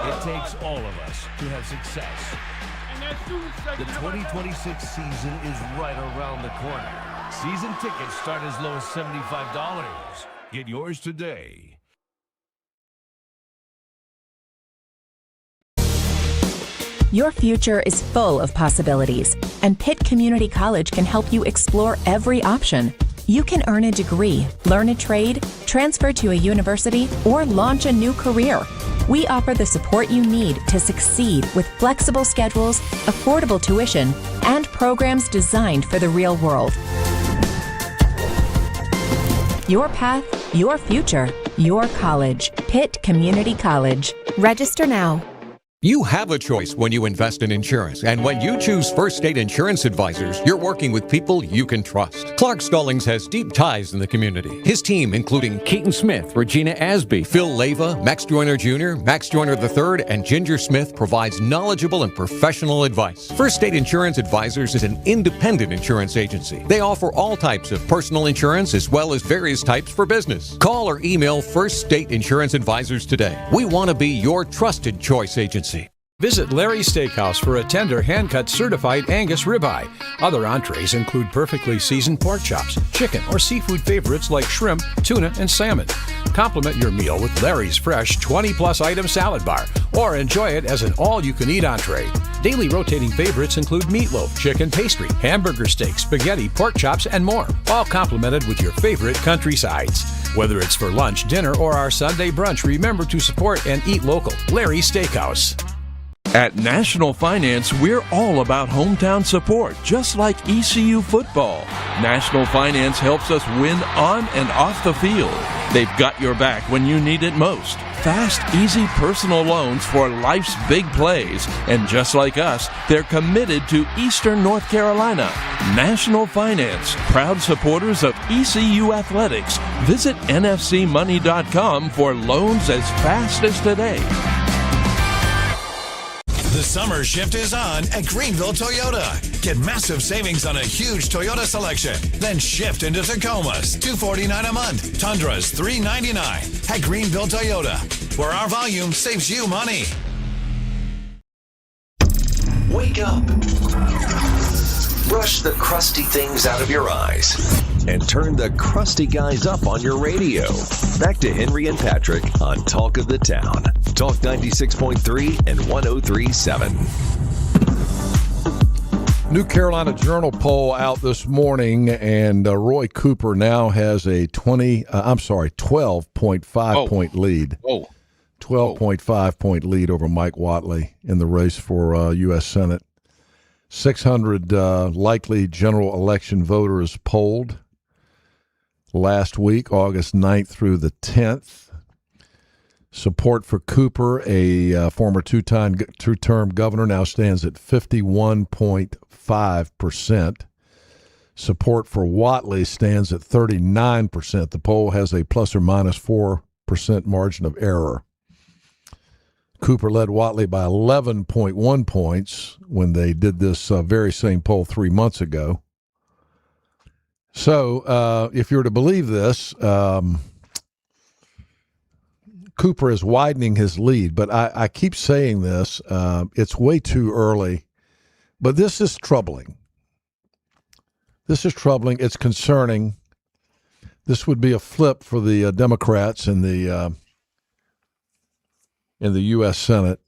W: It takes all of us to have success. The 2026 season is right around the corner. Season tickets start as low as $75. Get yours today.
V: Your future is full of possibilities, and Pitt Community College can help you explore every option. You can earn a degree, learn a trade, transfer to a university, or launch a new career. We offer the support you need to succeed with flexible schedules, affordable tuition, and programs designed for the real world. Your path, your future, your college. Pitt Community College. Register now.
A: You have a choice when you invest in insurance, and when you choose First State Insurance Advisors, you're working with people you can trust. Clark Stallings has deep ties in the community. His team, including Keaton Smith, Regina Asby, Phil Leyva, Max Joyner Jr., Max Joyner III, and Ginger Smith, provides knowledgeable and professional advice. First State Insurance Advisors is an independent insurance agency. They offer all types of personal insurance as well as various types for business. Call or email First State Insurance Advisors today. We want to be your trusted choice agency.
U: Visit Larry's Steakhouse for a tender, hand-cut certified Angus ribeye. Other entrees include perfectly seasoned pork chops, chicken, or seafood favorites like shrimp, tuna, and salmon. Complement your meal with Larry's fresh 20-plus item salad bar, or enjoy it as an all-you-can-eat entree. Daily rotating favorites include meatloaf, chicken pastry, hamburger steak, spaghetti, pork chops, and more, all complemented with your favorite country sides. Whether it's for lunch, dinner, or our Sunday brunch, remember to support and eat local. Larry's Steakhouse.
F: At National Finance, we're all about hometown support, just like ECU football. National Finance helps us win on and off the field. They've got your back when you need it most. Fast, easy personal loans for life's big plays. And just like us, they're committed to Eastern North Carolina. National Finance, proud supporters of ECU athletics. Visit nfcmoney.com for loans as fast as today.
H: The summer shift is on at Greenville Toyota. Get massive savings on a huge Toyota selection. Then shift into Tacomas, $249 a month. Tundras, $399 at Greenville Toyota, where our volume saves you money.
J: Wake up. Brush the crusty things out of your eyes. And turn the crusty guys up on your radio. Back to Henry and Patrick on Talk of the Town. Talk 96.3 and 103.7.
L: New Carolina Journal poll out this morning, and Roy Cooper now has a 12.5 point lead. 12.5 point lead over Mike Whatley in the race for U.S. Senate. 600 likely general election voters polled last week, August 9th through the 10th. Support for Cooper, a former two-term governor, now stands at 51.5%. Support for Whatley stands at 39%. The poll has a plus or minus 4% margin of error. Cooper led Whatley by 11.1 points when they did this very same poll 3 months ago. So if you're to believe this, Cooper is widening his lead, but I keep saying this. It's way too early, but this is troubling. This is troubling. It's concerning. This would be a flip for the Democrats in the U.S. Senate,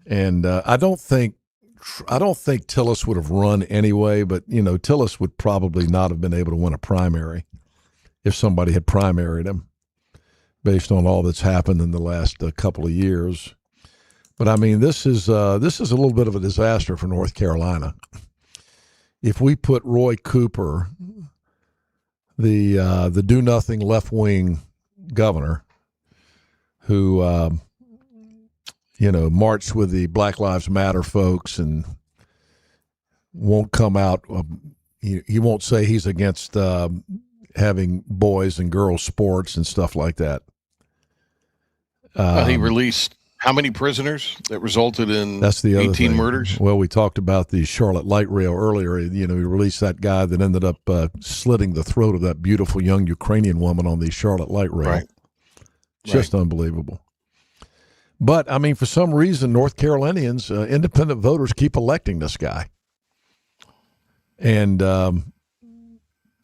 L: and I don't think Tillis would have run anyway. But Tillis would probably not have been able to win a primary if somebody had primaried him, based on all that's happened in the last couple of years. But I mean, this is a little bit of a disaster for North Carolina. If we put Roy Cooper, the do-nothing left-wing governor, who marched with the Black Lives Matter folks and won't come out, he won't say he's against having boys and girls sports and stuff like that.
N: He released how many prisoners that resulted in
L: that's the other
N: 18
L: thing.
N: murders?
L: Well, we talked about the Charlotte Light Rail earlier. He released that guy that ended up slitting the throat of that beautiful young Ukrainian woman on the Charlotte Light Rail.
N: Right.
L: Just unbelievable. But, I mean, for some reason, North Carolinians, independent voters, keep electing this guy. And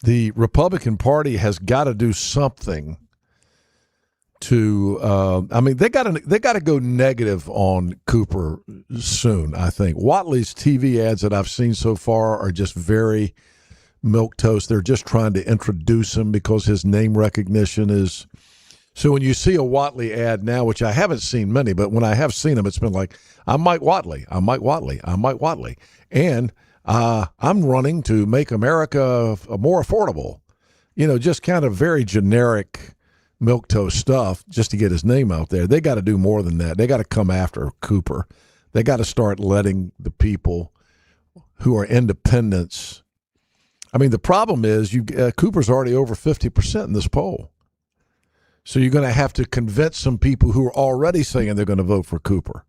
L: the Republican Party has got to do something to they got to go negative on Cooper soon, I think. Whatley's TV ads that I've seen so far are just very milquetoast. They're just trying to introduce him because his name recognition is. So when you see a Whatley ad now, which I haven't seen many, but when I have seen them, it's been like, I'm Mike Whatley, I'm Mike Whatley, I'm Mike Whatley. And I'm running to make America more affordable. Just kind of very generic milquetoast stuff just to get his name out there. They got to do more than that. They got to come after Cooper. They got to start letting the people who are independents. I mean, the problem is Cooper's already over 50% in this poll. So you're going to have to convince some people who are already saying they're going to vote for Cooper,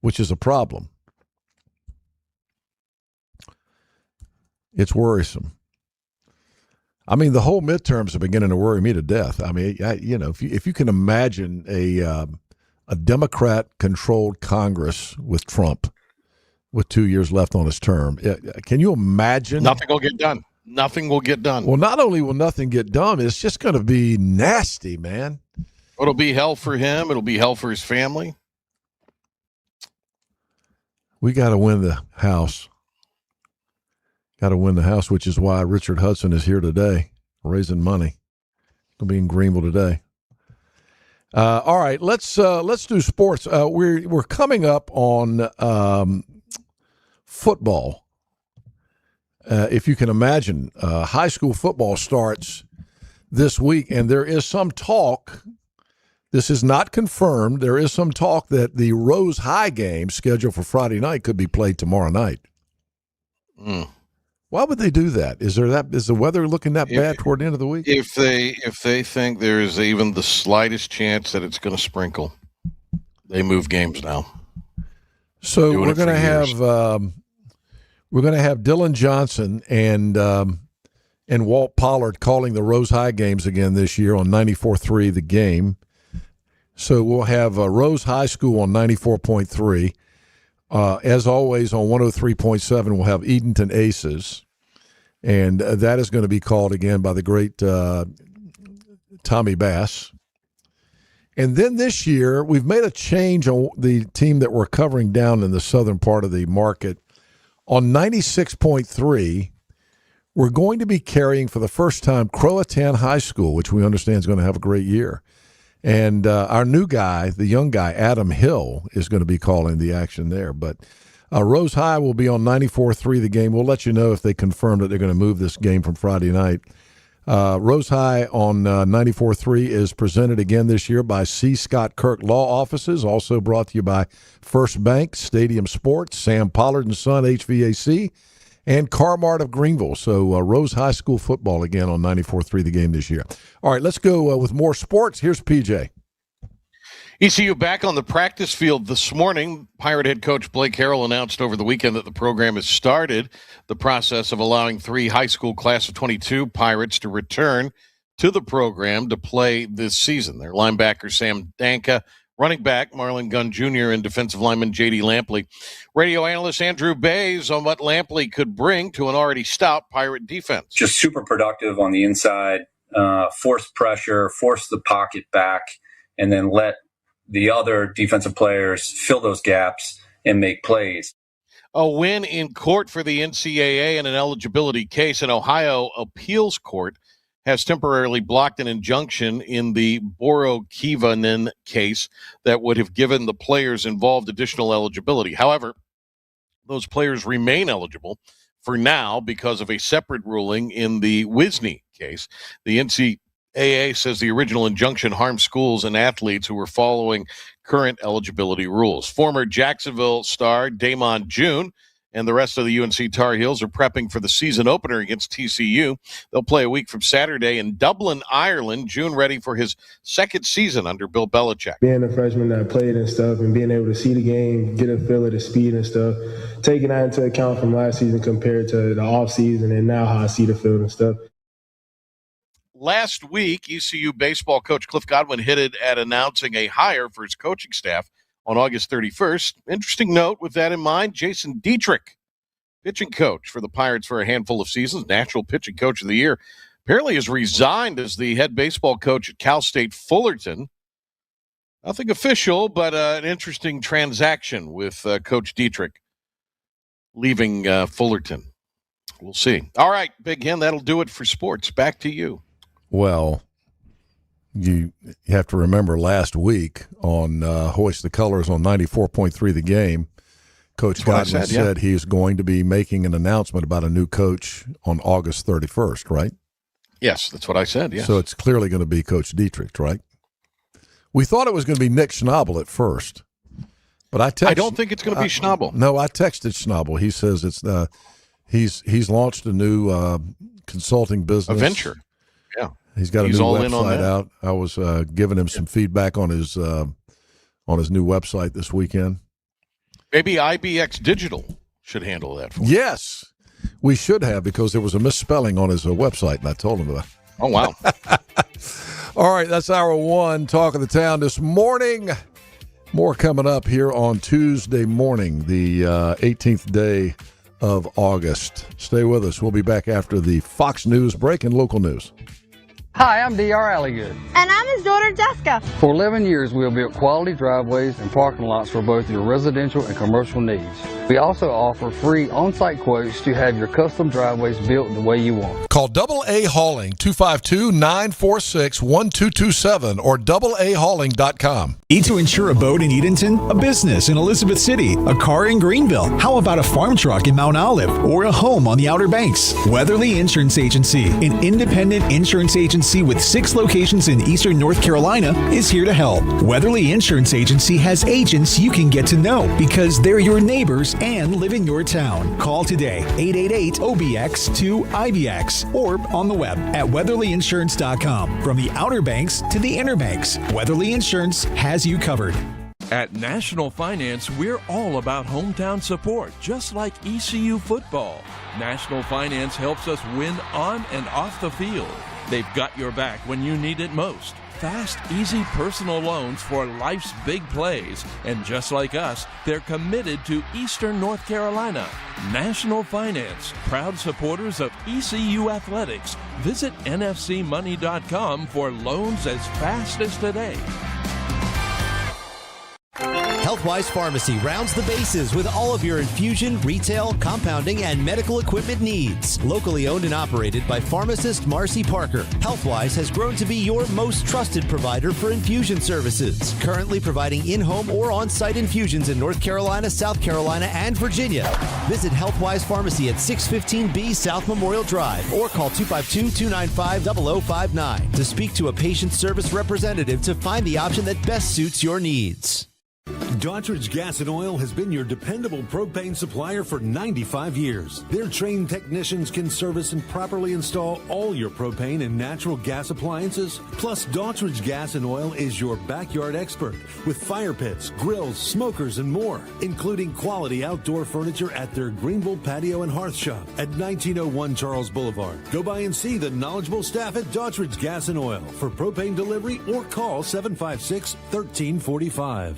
L: which is a problem. It's worrisome. I mean, the whole midterms are beginning to worry me to death. I mean, if you can imagine a Democrat-controlled Congress with Trump, with 2 years left on his term, can you imagine?
N: Nothing will get done. Nothing will get done.
L: Well, not only will nothing get done, it's just going to be nasty, man.
N: It'll be hell for him. It'll be hell for his family.
L: We got to win the House. Got to win the House, which is why Richard Hudson is here today, raising money. He'll be in Greenville today. All right, let's do sports. We're coming up on football. If you can imagine, high school football starts this week, and there is some talk. This is not confirmed. There is some talk that the Rose High game scheduled for Friday night could be played tomorrow night. Why would they do that? Is the weather looking that bad toward the end of the week?
N: If they think there's even the slightest chance that it's going to sprinkle, they move games now.
L: So we're going to have Dylan Johnson and Walt Pollard calling the Rose High games again this year on 94.3 The Game. So we'll have Rose High School on 94.3. As always, on 103.7, we'll have Edenton Aces. And that is going to be called again by the great Tommy Bass. And then this year, we've made a change on the team that we're covering down in the southern part of the market. On 96.3, we're going to be carrying for the first time Croatan High School, which we understand is going to have a great year. And our new guy, the young guy, Adam Hill, is going to be calling the action there. But Rose High will be on 94.3 The Game. We'll let you know if they confirm that they're going to move this game from Friday night. Rose High on 94.3 is presented again this year by C. Scott Kirk Law Offices, also brought to you by First Bank, Stadium Sports, Sam Pollard and Son HVAC, and Car-Mart of Greenville. So Rose High School football again on 94.3 The Game this year. All right, let's go with more sports. Here's PJ.
N: ECU back on the practice field this morning. Pirate head coach Blake Harrell announced over the weekend that the program has started the process of allowing 3 high school class of 22 Pirates to return to the program to play this season. Their linebacker Sam Danka, running back Marlon Gunn Jr., and defensive lineman J.D. Lampley. Radio analyst Andrew Bays on what Lampley could bring to an already stout Pirate defense.
I: Just super productive on the inside, force pressure, force the pocket back, and then let the other defensive players fill those gaps and make plays.
N: A win in court for the NCAA in an eligibility case. An Ohio appeals court has temporarily blocked an injunction in the Borokivanen case that would have given the players involved additional eligibility. However, those players remain eligible for now because of a separate ruling in the Wisney case. The NCAA says the original injunction harmed schools and athletes who were following current eligibility rules. Former Jacksonville star Damon June and the rest of the UNC Tar Heels are prepping for the season opener against TCU. They'll play a week from Saturday in Dublin, Ireland. June ready for his second season under Bill Belichick.
K: Being a freshman that played and stuff and being able to see the game, get a feel of the speed and stuff, taking that into account from last season compared to the offseason and now how I see the field and stuff.
N: Last week, ECU baseball coach Cliff Godwin hinted at announcing a hire for his coaching staff on August 31st. Interesting note with that in mind, Jason Dietrich, pitching coach for the Pirates for a handful of seasons, National Pitching Coach of the Year, apparently has resigned as the head baseball coach at Cal State Fullerton. Nothing official, but an interesting transaction with Coach Dietrich leaving Fullerton. We'll see. All right, Big Hen, that'll do it for sports. Back to you.
L: Well, you have to remember last week on Hoist the Colors on 94.3 The Game, Coach Godwin said he's going to be making an announcement about a new coach on August 31st, right?
N: Yes, that's what I said, yes.
L: So it's clearly going to be Coach Dietrich, right? We thought it was going to be Nick Schnabel at first, but I
N: don't think it's going to be Schnabel.
L: No, I texted Schnabel. He says it's he's launched a new consulting business.
N: A venture. Yeah,
L: he's got a new website out. I was giving him some feedback on his new website this weekend.
N: Maybe IBX Digital should handle that for him.
L: Yes, we should have, because there was a misspelling on his website, and I told him about it.
N: Oh, wow.
L: All right, that's hour one, Talk of the Town this morning. More coming up here on Tuesday morning, the 18th day of August. Stay with us. We'll be back after the Fox News break and local news.
M: Hi, I'm D.R. Alligood.
X: And I'm his daughter, Jessica.
M: For 11 years, we have built quality driveways and parking lots for both your residential and commercial needs. We also offer free on-site quotes to have your custom driveways built the way you want.
L: Call AA Hauling, 252-946-1227 or AAHauling.com.
Y: Need to insure a boat in Edenton, a business in Elizabeth City, a car in Greenville? How about a farm truck in Mount Olive or a home on the Outer Banks? Weatherly Insurance Agency, an independent insurance agency with 6 locations in eastern North Carolina, is here to help. Weatherly Insurance Agency has agents you can get to know because they're your neighbors and live in your town. Call today, 888-OBX-2-IBX, or on the web at weatherlyinsurance.com. From the Outer Banks to the Inner Banks, Weatherly Insurance has you covered.
F: At National Finance, we're all about hometown support, just like ECU football. National Finance helps us win on and off the field. They've got your back when you need it most. Fast, easy personal loans for life's big plays. And just like us, they're committed to Eastern North Carolina. National Finance, proud supporters of ECU athletics. Visit nfcmoney.com for loans as fast as today.
C: Healthwise Pharmacy rounds the bases with all of your infusion, retail, compounding, and medical equipment needs. Locally owned and operated by pharmacist Marcy Parker, Healthwise has grown to be your most trusted provider for infusion services. Currently providing in-home or on-site infusions in North Carolina, South Carolina, and Virginia. Visit Healthwise Pharmacy at 615B South Memorial Drive or call 252-295-0059 to speak to a patient service representative to find the option that best suits your needs.
B: Daughtridge Gas and Oil has been your dependable propane supplier for 95 years. Their trained technicians can service and properly install all your propane and natural gas appliances. Plus, Daughtridge Gas and Oil is your backyard expert with fire pits, grills, smokers, and more, including quality outdoor furniture at their Greenville Patio and Hearth Shop at 1901 Charles Boulevard. Go by and see the knowledgeable staff at Daughtridge Gas and Oil for propane delivery or call 756-1345.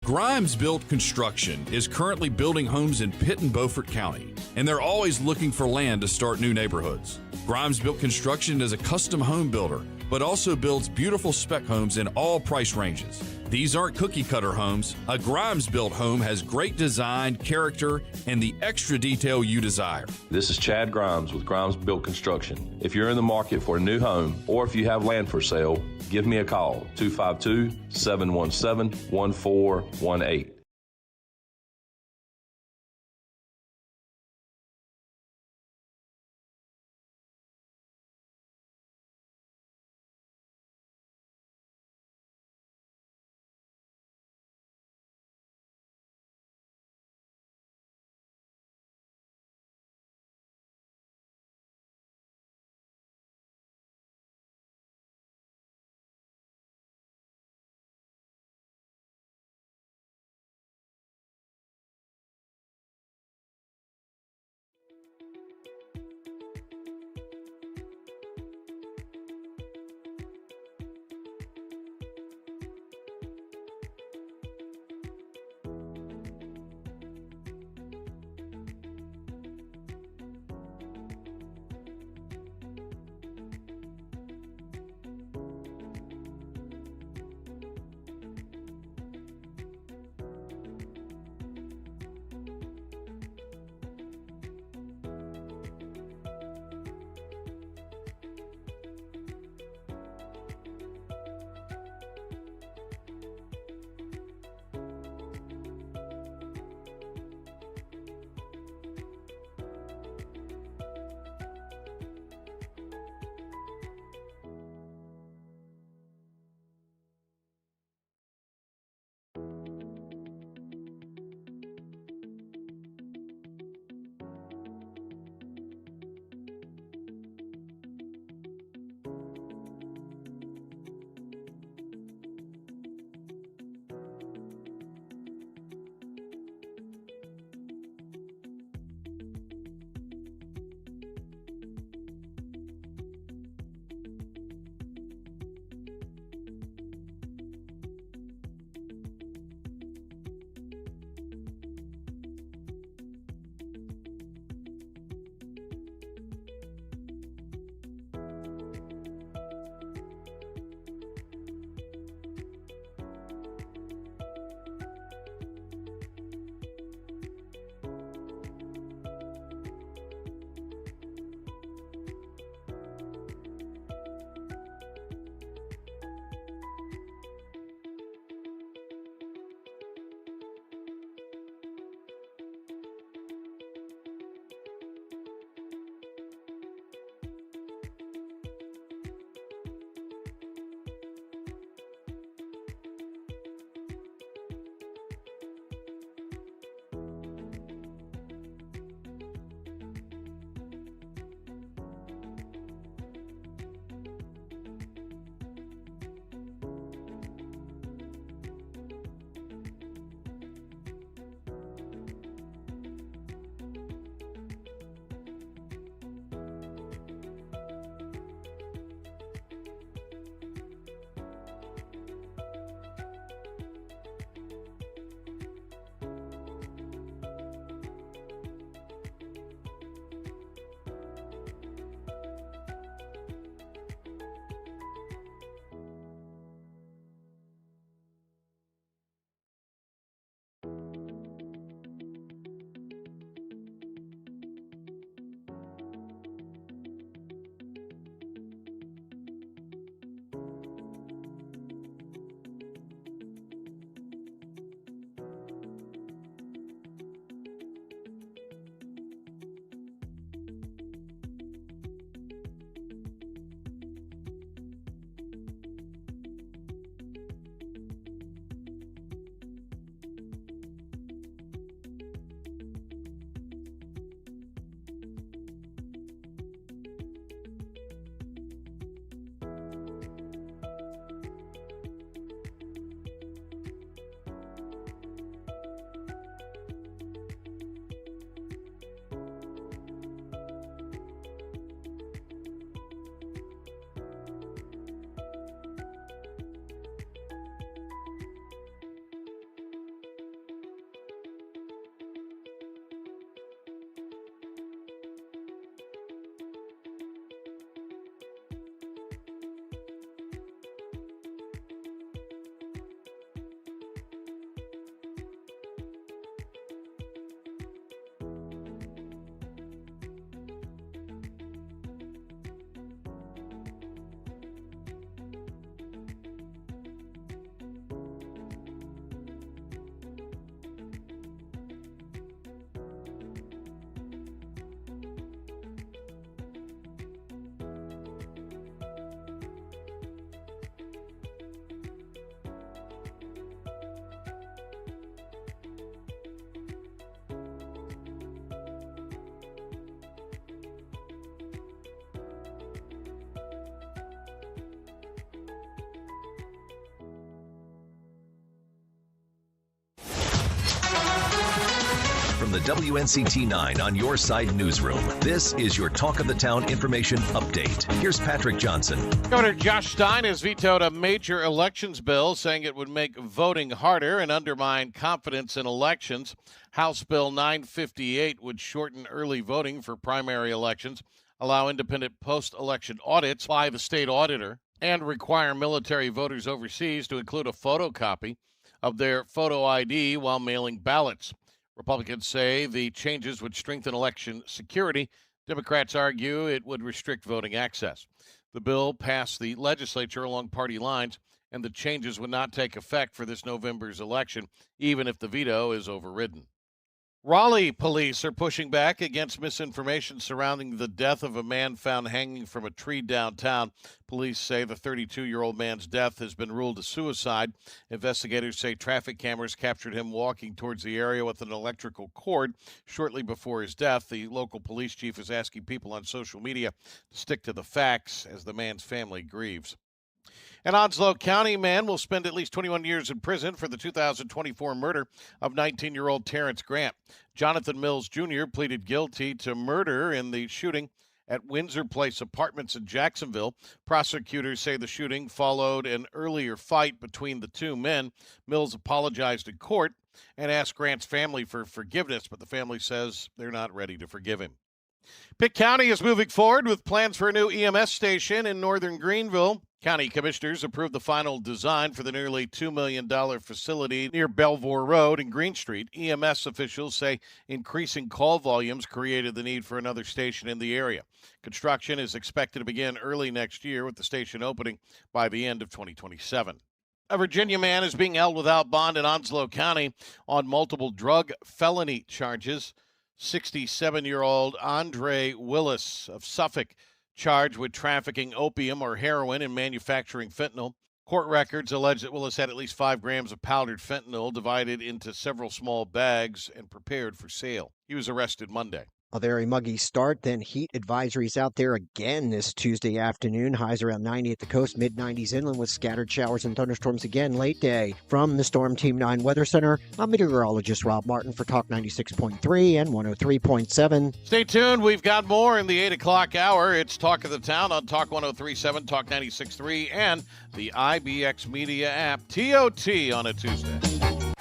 O: Grimes Built Construction is currently building homes in Pitt and Beaufort County, and they're always looking for land to start new neighborhoods. Grimes Built Construction is a custom home builder, but also builds beautiful spec homes in all price ranges. These aren't cookie cutter homes. A Grimes Built home has great design, character, and the extra detail you desire.
P: This is Chad Grimes with Grimes Built Construction. If you're in the market for a new home or if you have land for sale, give me a call, 252-717-1418.
J: the WNCT 9 on your side newsroom. This is your Talk of the Town information update. Here's Patrick Johnson.
N: Governor Josh Stein has vetoed a major elections bill, saying it would make voting harder and undermine confidence in elections. House Bill 958 would shorten early voting for primary elections, allow independent post-election audits by the state auditor, and require military voters overseas to include a photocopy of their photo ID while mailing ballots. Republicans say the changes would strengthen election security. Democrats argue it would restrict voting access. The bill passed the legislature along party lines, and the changes would not take effect for this November's election, even if the veto is overridden. Raleigh police are pushing back against misinformation surrounding the death of a man found hanging from a tree downtown. Police say the 32-year-old man's death has been ruled a suicide. Investigators say traffic cameras captured him walking towards the area with an electrical cord shortly before his death. The local police chief is asking people on social media to stick to the facts as the man's family grieves. An Onslow County man will spend at least 21 years in prison for the 2024 murder of 19-year-old Terrence Grant. Jonathan Mills Jr. pleaded guilty to murder in the shooting at Windsor Place Apartments in Jacksonville. Prosecutors say the shooting followed an earlier fight between the two men. Mills apologized in court and asked Grant's family for forgiveness, but the family says they're not ready to forgive him. Pitt County is moving forward with plans for a new EMS station in northern Greenville. County commissioners approved the final design for the nearly $2 million facility near Belvoir Road and Green Street. EMS officials say increasing call volumes created the need for another station in the area. Construction is expected to begin early next year, with the station opening by the end of 2027. A Virginia man is being held without bond in Onslow County on multiple drug felony charges. 67-year-old Andre Willis of Suffolk, charged with trafficking opium or heroin and manufacturing fentanyl. Court records allege that Willis had at least 5 grams of powdered fentanyl divided into several small bags and prepared for sale. He was arrested Monday.
E: A very muggy start, then heat advisories out there again this Tuesday afternoon. Highs around 90 at the coast, mid-90s inland with scattered showers and thunderstorms again late day. From the Storm Team 9 Weather Center, I'm meteorologist Rob Martin for Talk 96.3 and 103.7.
N: Stay tuned. We've got more in the 8 o'clock hour. It's Talk of the Town on Talk 103.7, Talk 96.3, and the IBX Media app. TOT on a Tuesday.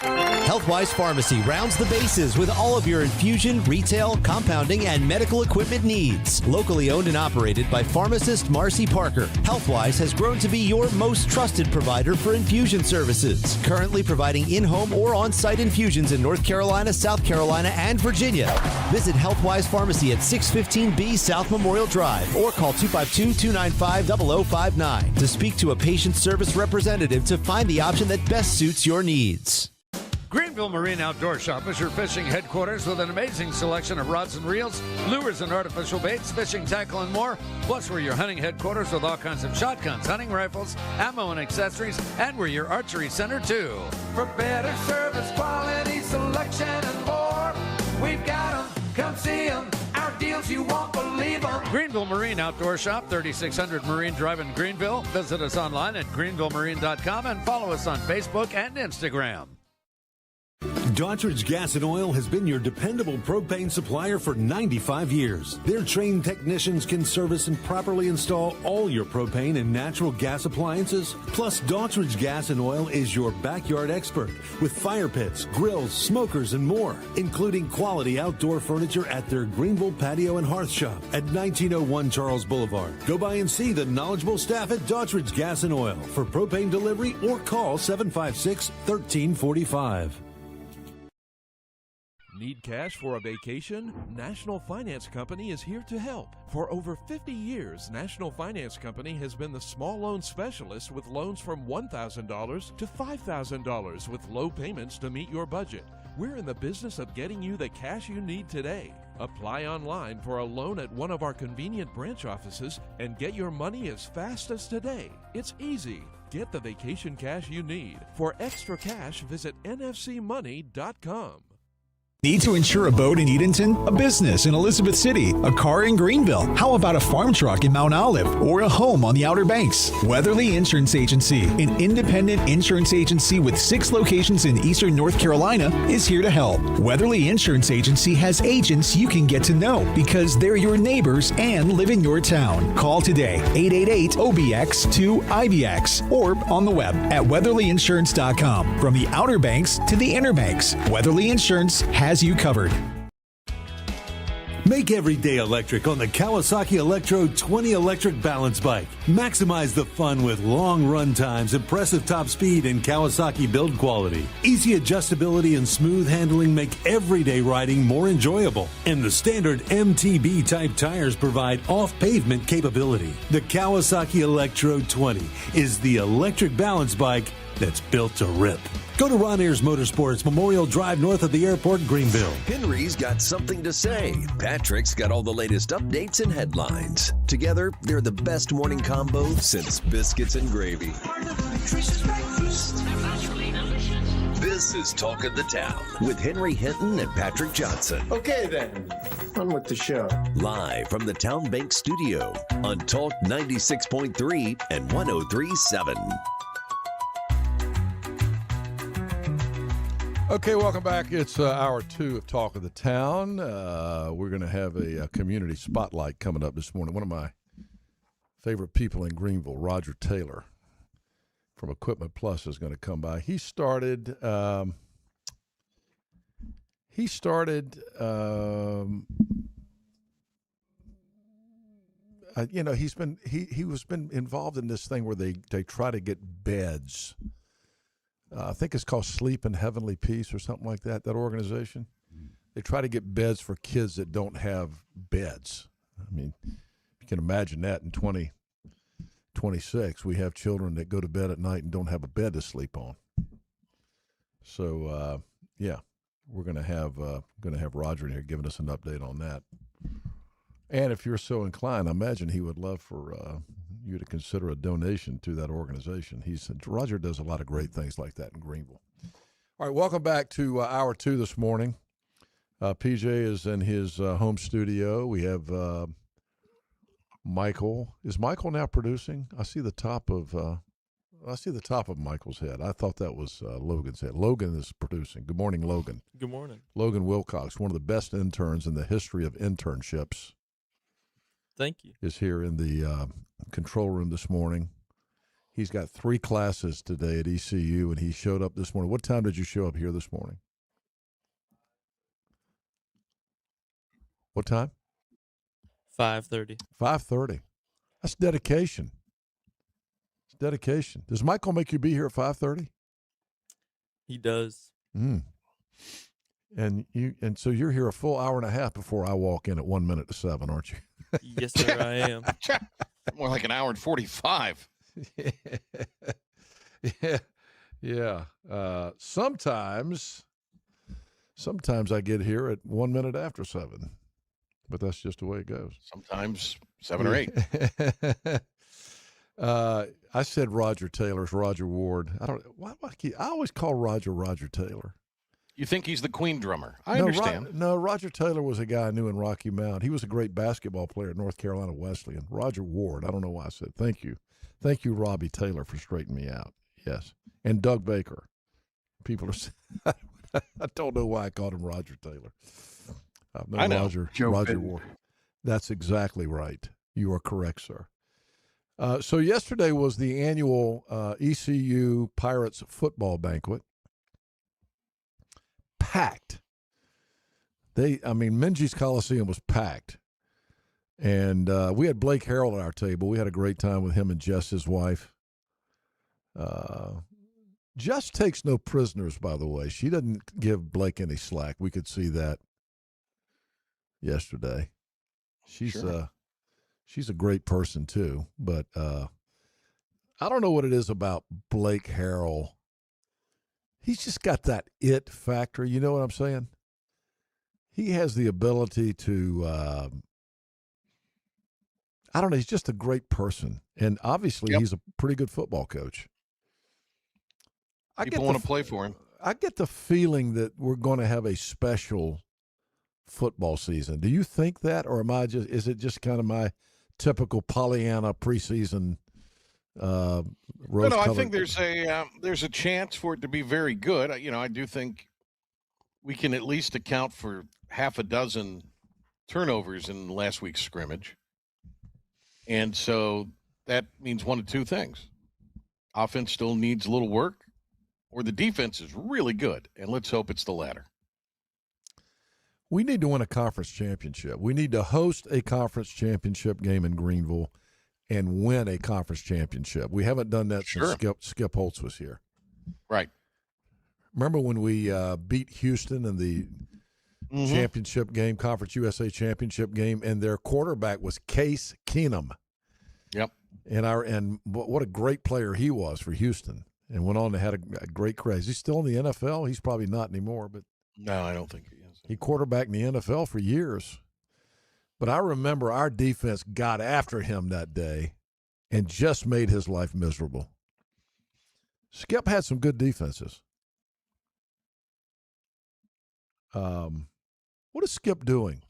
C: Healthwise Pharmacy rounds the bases with all of your infusion, retail, compounding, and medical equipment needs. Locally owned and operated by pharmacist Marcy Parker, Healthwise has grown to be your most trusted provider for infusion services. Currently providing in-home or on-site infusions in North Carolina, South Carolina, and Virginia. Visit Healthwise Pharmacy at 615B South Memorial Drive or call 252-295-0059 to speak to a patient service representative to find the option that best suits your needs.
Q: Greenville Marine Outdoor Shop is your fishing headquarters with an amazing selection of rods and reels, lures and artificial baits, fishing tackle, and more. Plus, we're your hunting headquarters with all kinds of shotguns, hunting rifles, ammo, and accessories, and we're your archery center, too.
R: For better service, quality, selection, and more, we've got them. Come see them. Our deals, you won't believe them.
Q: Greenville Marine Outdoor Shop, 3600 Marine Drive in Greenville. Visit us online at greenvillemarine.com and follow us on Facebook and Instagram.
B: Daughtridge Gas and Oil has been your dependable propane supplier for 95 years. Their trained technicians can service and properly install all your propane and natural gas appliances. Plus, Daughtridge Gas and Oil is your backyard expert with fire pits, grills, smokers, and more, including quality outdoor furniture at their Greenville Patio and Hearth Shop at 1901 Charles Boulevard. Go by and see the knowledgeable staff at Daughtridge Gas and Oil for propane delivery or call 756-1345.
S: Need cash for a vacation? National Finance Company is here to help. For over 50 years, National Finance Company has been the small loan specialist with loans from $1,000 to $5,000 with low payments to meet your budget. We're in the business of getting you the cash you need today. Apply online for a loan at one of our convenient branch offices and get your money as fast as today. It's easy. Get the vacation cash you need. For extra cash, visit nfcmoney.com.
Y: Need to insure a boat in Edenton, a business in Elizabeth City, a car in Greenville? How about a farm truck in Mount Olive or a home on the Outer Banks? Weatherly Insurance Agency, an independent insurance agency with 6 locations in eastern North Carolina, is here to help. Weatherly Insurance Agency has agents you can get to know because they're your neighbors and live in your town. Call today, 888-OBX-2-IBX, or on the web at weatherlyinsurance.com. From the Outer Banks to the Inner Banks, Weatherly Insurance has you covered.
B: Make every day electric on the Kawasaki Electro 20 electric balance bike. Maximize the fun with long run times, impressive top speed, and Kawasaki build quality. Easy adjustability and smooth handling make everyday riding more enjoyable. And the standard MTB type tires provide off-pavement capability. The Kawasaki Electro 20 is the electric balance bike that's built to rip. Go to Ron Ayers Motorsports, Memorial Drive north of the airport, Greenville.
J: Henry's got something to say. Patrick's got all the latest updates and headlines. Together, they're the best morning combo since biscuits and gravy. This is Talk of the Town with Henry Hinton and Patrick Johnson.
D: Okay then, on with the show.
J: Live from the Town Bank Studio on Talk 96.3 and 103.7.
L: Okay, welcome back. It's hour 2 of Talk of the Town. We're going to have a community spotlight coming up this morning. One of my favorite people in Greenville, Roger Taylor from Equipment Plus, is going to come by. He started he was been involved in this thing where they try to get beds. I think it's called Sleep in Heavenly Peace or something like that, that organization. They try to get beds for kids that don't have beds. I mean, you can imagine that in 2026, we have children that go to bed at night and don't have a bed to sleep on. So, we're going to have Roger in here giving us an update on that. And if you're so inclined, I imagine he would love for you to consider a donation to that organization. Roger does a lot of great things like that in Greenville. All right, welcome back to hour 2 this morning. PJ is in his home studio. We have Michael. Is Michael now producing? I see the top of Michael's head. I thought that was Logan's head. Logan is producing. Good morning, Logan.
G: Good morning.
L: Logan Wilcox, one of the best interns in the history of internships.
G: Thank you.
L: Is here in the control room this morning. He's got 3 classes today at ECU, and he showed up this morning. What time did you show up here this morning? What time?
G: 5:30.
L: 5:30. That's dedication. It's dedication. Does Michael make you be here at 5:30?
G: He does.
L: And so you're here a full hour and a half before I walk in at 1 minute to 7, aren't you?
G: Yes, sir, I am.
N: More like an hour and 45.
L: Yeah. Sometimes I get here at 1 minute after 7, but that's just the way it goes.
N: Sometimes 7 or 8.
L: I said Roger Taylor's Roger Ward. I always call Roger Taylor.
N: You think he's the Queen drummer? I understand.
L: Roger Taylor was a guy I knew in Rocky Mount. He was a great basketball player at North Carolina Wesleyan. Roger Ward. I don't know why I said thank you. Thank you, Robbie Taylor, for straightening me out. Yes. And Doug Baker. People are I don't know why I called him Roger Taylor.
N: I know.
L: Roger Ward. That's exactly right. You are correct, sir. So yesterday was the annual ECU Pirates football banquet. Packed. Minges Coliseum was packed. And we had Blake Harrell at our table. We had a great time with him and Jess, his wife. Jess takes no prisoners, by the way. She doesn't give Blake any slack. We could see that yesterday. She's a great person, too. But I don't know what it is about Blake Harrell. He's just got that it factor. You know what I'm saying? He has the ability to, I don't know, he's just a great person. And obviously he's a pretty good football coach.
N: People want to play for him.
L: I get the feeling that we're going to have a special football season. Do you think that, or is it just kind of my typical Pollyanna preseason rose-colored?
N: I think there's a chance for it to be very good. I do think we can at least account for half a dozen turnovers in last week's scrimmage. And so that means one of two things. Offense still needs a little work, or the defense is really good, and let's hope it's the latter.
L: We need to win a conference championship. We need to host a conference championship game in Greenville and win a conference championship. We haven't done that since Skip Holtz was here.
N: Right.
L: Remember when we beat Houston in the championship game, Conference USA championship game, and their quarterback was Case Keenum.
N: Yep.
L: And what a great player he was for Houston, and went on to have a great career. Is he still in the NFL? He's probably not anymore, but
N: no, I don't think he is.
L: He quarterbacked in the NFL for years. But I remember our defense got after him that day and just made his life miserable. Skip had some good defenses. What is Skip doing?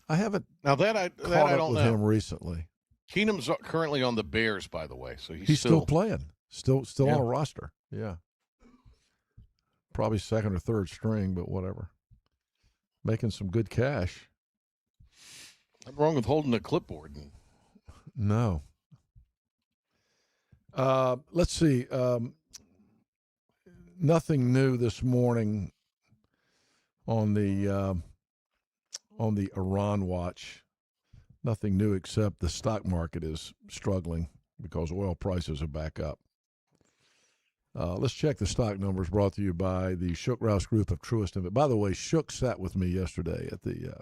L: I haven't caught up with him recently.
N: Keenum's currently on the Bears, by the way, so he's
L: still playing, still on a roster. Yeah, probably second or third string, but whatever. Making some good cash.
N: Nothing wrong with holding a clipboard.
L: No. Let's see. Nothing new this morning on the Iran watch. Nothing new except the stock market is struggling because oil prices are back up. Let's check the stock numbers brought to you by the Shook Rouse Group of Truist. By the way, Shook sat with me yesterday at the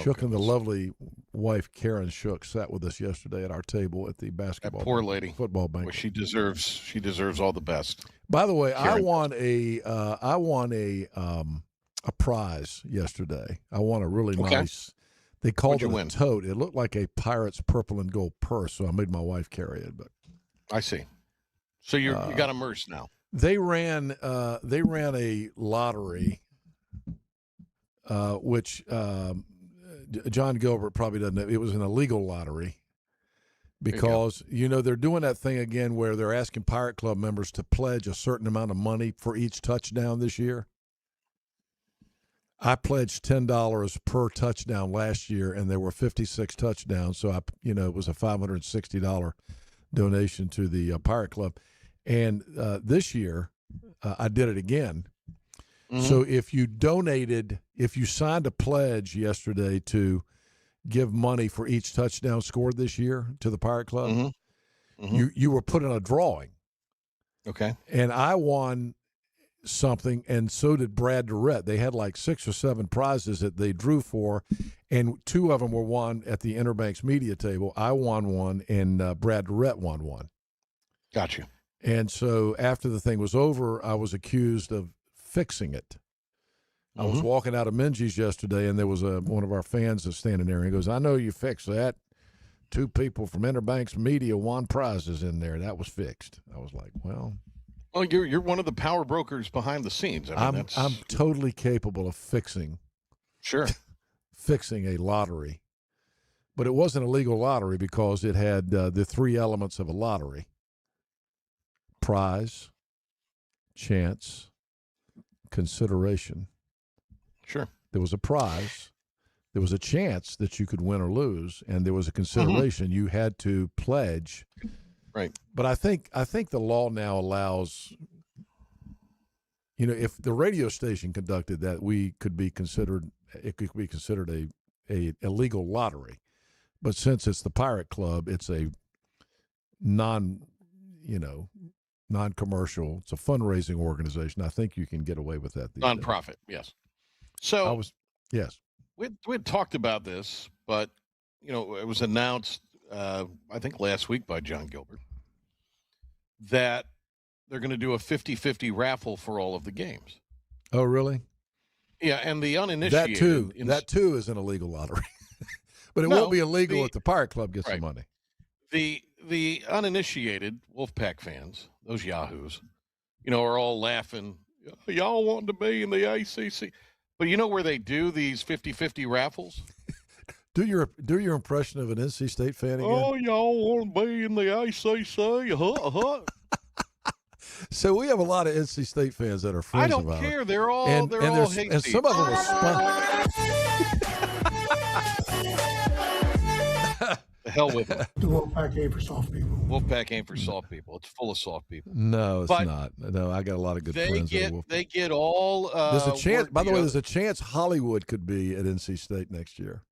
L: Shook and the lovely wife Karen Shook sat with us yesterday at our table at the basketball.
N: That poor lady,
L: football bank.
N: Well, she deserves all the best.
L: By the way,
N: Karen.
L: I won a prize yesterday. I won a really nice. They called it a tote. It looked like a Pirates purple and gold purse, so I made my wife carry it. But
N: I see. So you got immersed now.
L: They ran a lottery, which John Gilbert probably doesn't know. It was an illegal lottery because they're doing that thing again where they're asking Pirate Club members to pledge a certain amount of money for each touchdown this year. I pledged $10 per touchdown last year, and there were 56 touchdowns. So it was a $560 donation to the Pirate Club. And this year, I did it again. Mm-hmm. So if you signed a pledge yesterday to give money for each touchdown scored this year to the Pirate Club, you were put in a drawing.
N: Okay.
L: And I won something, and so did Brad Durrett. They had like 6 or 7 prizes that they drew for, and 2 of them were won at the Interbanks media table. I won one, and Brad Durrett won one.
N: Gotcha.
L: And so after the thing was over, I was accused of fixing it. I was walking out of Minji's yesterday, and there was one of our fans that's standing there, and he goes, "I know you fixed that. 2 people from Interbanks Media won prizes in there. That was fixed." I was like, well,
N: you're one of the power brokers behind the scenes.
L: I'm totally capable of fixing a lottery. But it wasn't a legal lottery because it had the 3 elements of a lottery: prize, chance, consideration.
N: Sure.
L: There was a prize, there was a chance that you could win or lose, and there was a consideration. You had to pledge.
N: Right.
L: But I think the law now allows, if the radio station conducted that, it could be considered a illegal lottery. But since it's the Pirate Club, it's a non-commercial. It's a fundraising organization. I think you can get away with that.
N: Nonprofit, yes. So
L: yes.
N: We had talked about this, but it was announced I think last week by John Gilbert that they're going to do a 50-50 raffle for all of the games.
L: Oh, really?
N: Yeah, and the uninitiated
L: that too is an illegal lottery. But it won't be illegal if the Pirate Club gets the money.
N: The uninitiated Wolfpack fans, those yahoos, are all laughing. Y'all want to be in the ACC. But you know where they do these 50-50 raffles?
L: Do your impression of an NC State fan again.
N: Oh, y'all want to be in the ACC?
L: So we have a lot of NC State fans that are friends
N: I don't
L: of ours.
N: care. They're all
L: and
N: hate
L: and some of them
N: The hell with them.
A: The Wolfpack ain't for soft people.
N: Wolfpack ain't for soft people. It's full of soft people.
L: No, it's
N: But
L: not. No, I got a lot of good friends.
N: They get all.
L: There's a chance. By the way,
N: other-
L: there's a chance Hollywood could be at NC State next year.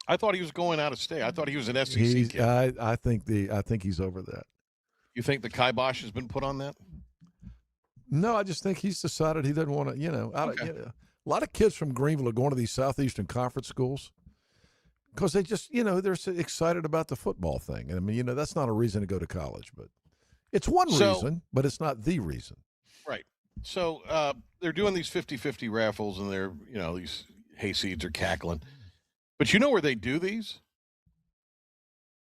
N: I thought he was going out of state. I thought he was an SEC
L: He's,
N: kid.
L: I think he's over that.
N: You think the kibosh has been put on that?
L: No, I just think he's decided he doesn't want to. A lot of kids from Greenville are going to these Southeastern Conference schools because they just, they're so excited about the football thing. And I mean, that's not a reason to go to college, but it's one reason, but it's not the reason.
N: Right. So they're doing these 50-50 raffles, and they're, these hayseeds are cackling. But you know where they do these?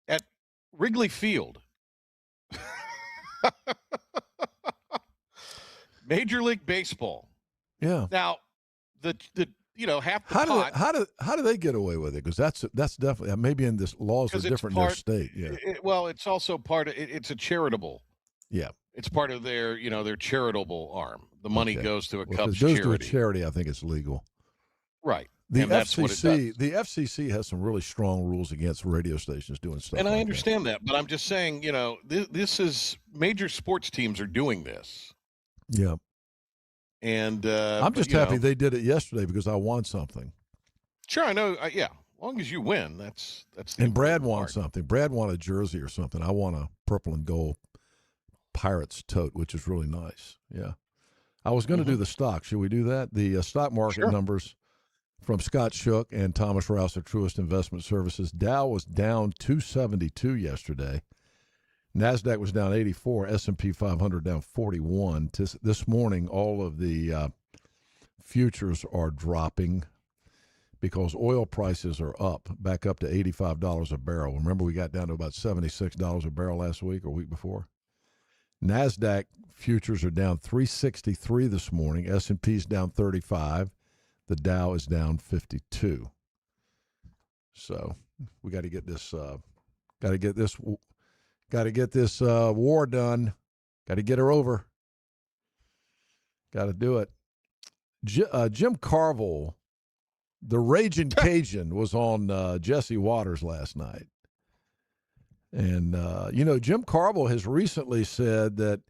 N: At Wrigley Field. Major League Baseball.
L: Yeah.
N: Now, the half the pot.
L: How do they get away with it? Because that's definitely maybe in this laws are different in their state. Yeah.
N: It's also part of it's a charitable.
L: Yeah.
N: It's part of their their charitable arm. The money goes to a
L: Cubs
N: Cubs
L: charity. If it goes
N: charity.
L: to a charity, I think it's legal.
N: Right.
L: The
N: and that's what it does.
L: The FCC has some really strong rules against radio stations doing stuff.
N: And
L: like
N: I understand that, but I'm just saying, this is major sports teams are doing this.
L: Yeah.
N: And
L: I'm just happy they did it yesterday because I won something.
N: Sure, I know. Yeah, as long as you win, that's the
L: And Brad won
N: part.
L: something. Brad won a jersey or something. I won a purple and gold Pirates tote, which is really nice. Yeah. I was going to do the stock. Should we do that? The stock market numbers from Scott Shook and Thomas Rouse of Truist Investment Services. Dow was down 272 yesterday. NASDAQ was down 84. S&P 500 down 41. This morning, all of the futures are dropping because oil prices are back up to $85 a barrel. Remember, we got down to about $76 a barrel last week or week before. NASDAQ futures are down 363 this morning. S&P's down 35. The Dow is down 52. So we got to get this war done. Got to get her over. Got to do it. Jim Carville, the Raging Cajun, was on Jesse Waters last night. And, Jim Carville has recently said that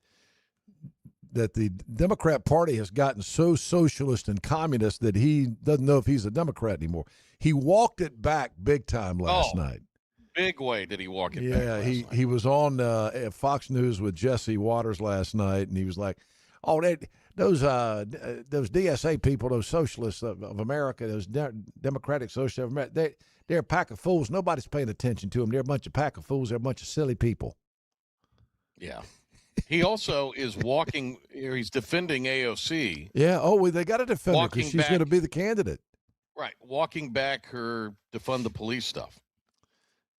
L: the Democrat Party has gotten so socialist and communist that he doesn't know if he's a Democrat anymore. He walked it back big time last night.
N: Big way did he walk it back last night.
L: He was on Fox News with Jesse Waters last night, and he was like, those DSA people, those socialists of America, those Democratic Socialists of America, they're a pack of fools. Nobody's paying attention to them. They're a bunch of pack of fools. They're a bunch of silly people.
N: Yeah. He also is walking, he's defending AOC.
L: Yeah. Oh, they got to defend her because she's going to be the candidate.
N: Right. Walking back her defund the police stuff.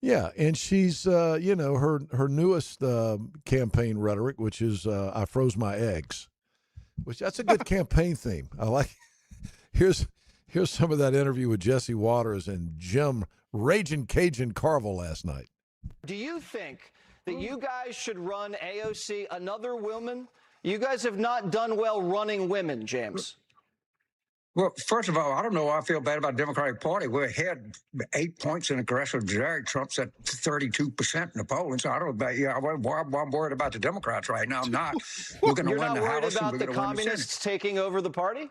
L: Yeah. And she's, her newest campaign rhetoric, which is I froze my eggs, which that's a good campaign theme. I like. Here's some of that interview with Jesse Waters and Jim Raging Cajun Carville last night.
T: Do you think that you guys should run AOC, another woman? You guys have not done well running women, James.
U: Well, first of all, I don't know why I feel bad about the Democratic Party. We're ahead 8 points in aggressive drag. Trump's at 32% in the polls. So I don't know about I'm worried about the Democrats right now. I'm not. We're going to win the House.
T: You're not worried about the communists taking over the party?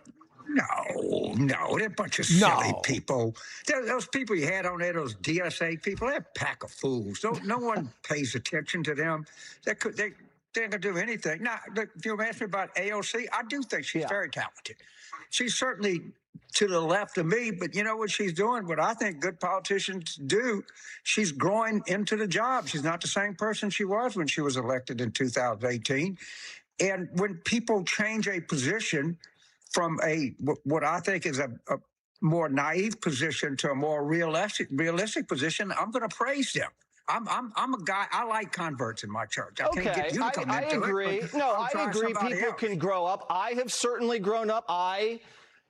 U: No, they're a bunch of silly people. Those people you had on there, those DSA people, they're a pack of fools. No one pays attention to them. They ain't going to do anything. Now, if you ask me about AOC, I do think she's very talented. She's certainly to the left of me, but you know what she's doing? What I think good politicians do, she's growing into the job. She's not the same person she was when she was elected in 2018. And when people change a position from what I think is a more naive position to a more realistic position, I'm going to praise them. I'm a guy. I like converts in my church. I can't get you to come
T: I
U: into
T: agree.
U: it.
T: No,
U: I'll
T: I
U: try
T: agree.
U: somebody
T: People
U: else.
T: can grow up. I have certainly grown up.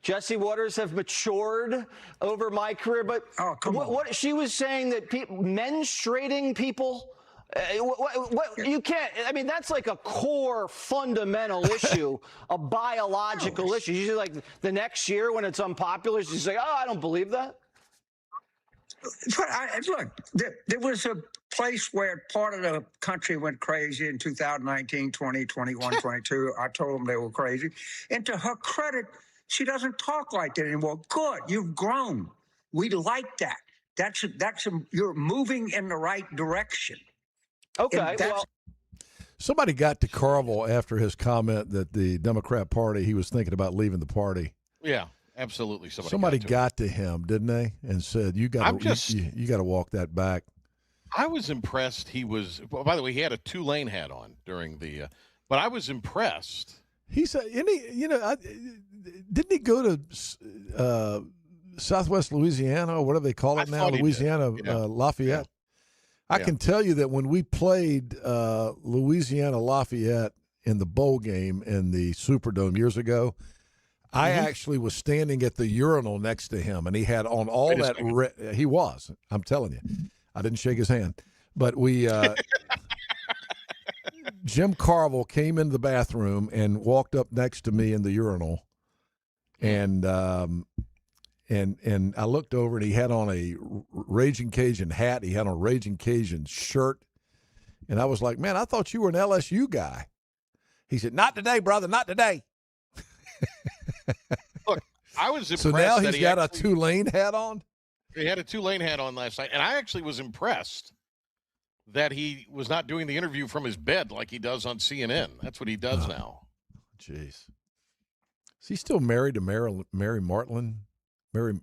T: Jesse Waters, have matured over my career. But what she was saying that menstruating people. You can't. I mean, that's like a core fundamental issue, a biological issue. Usually, like the next year when it's unpopular, she's like, "Oh, I don't believe that."
U: But look, there was a place where part of the country went crazy in 2019, 20, 21, 22. I told them they were crazy. And to her credit, she doesn't talk like that anymore. Good, you've grown. We like that. You're moving in the right direction.
T: Okay, well.
L: Somebody got to Carville after his comment that the Democrat Party, he was thinking about leaving the party.
N: Yeah, absolutely.
L: Somebody got to him, didn't they? And said, you got to walk that back.
N: I was impressed. He was, well, by the way, he had a Tulane hat on during the, but I was impressed.
L: He's, didn't he go to Southwest Louisiana or whatever they call it now, Louisiana, Lafayette? I can tell you that when we played Louisiana Lafayette in the bowl game in the Superdome years ago, I actually was standing at the urinal next to him, and he had on all that. He was. I'm telling you. I didn't shake his hand. But we Jim Carville came into the bathroom and walked up next to me in the urinal, and I looked over, and he had on a Raging Cajun hat. He had on a Raging Cajun shirt. And I was like, man, I thought you were an LSU guy. He said, not today, brother, not today.
N: Look, I was impressed.
L: So now
N: that
L: he's got a Tulane hat on?
N: He had a Tulane hat on last night. And I actually was impressed that he was not doing the interview from his bed like he does on CNN. That's what he does now.
L: Jeez. Is he still married to Mary Martlin? It Mary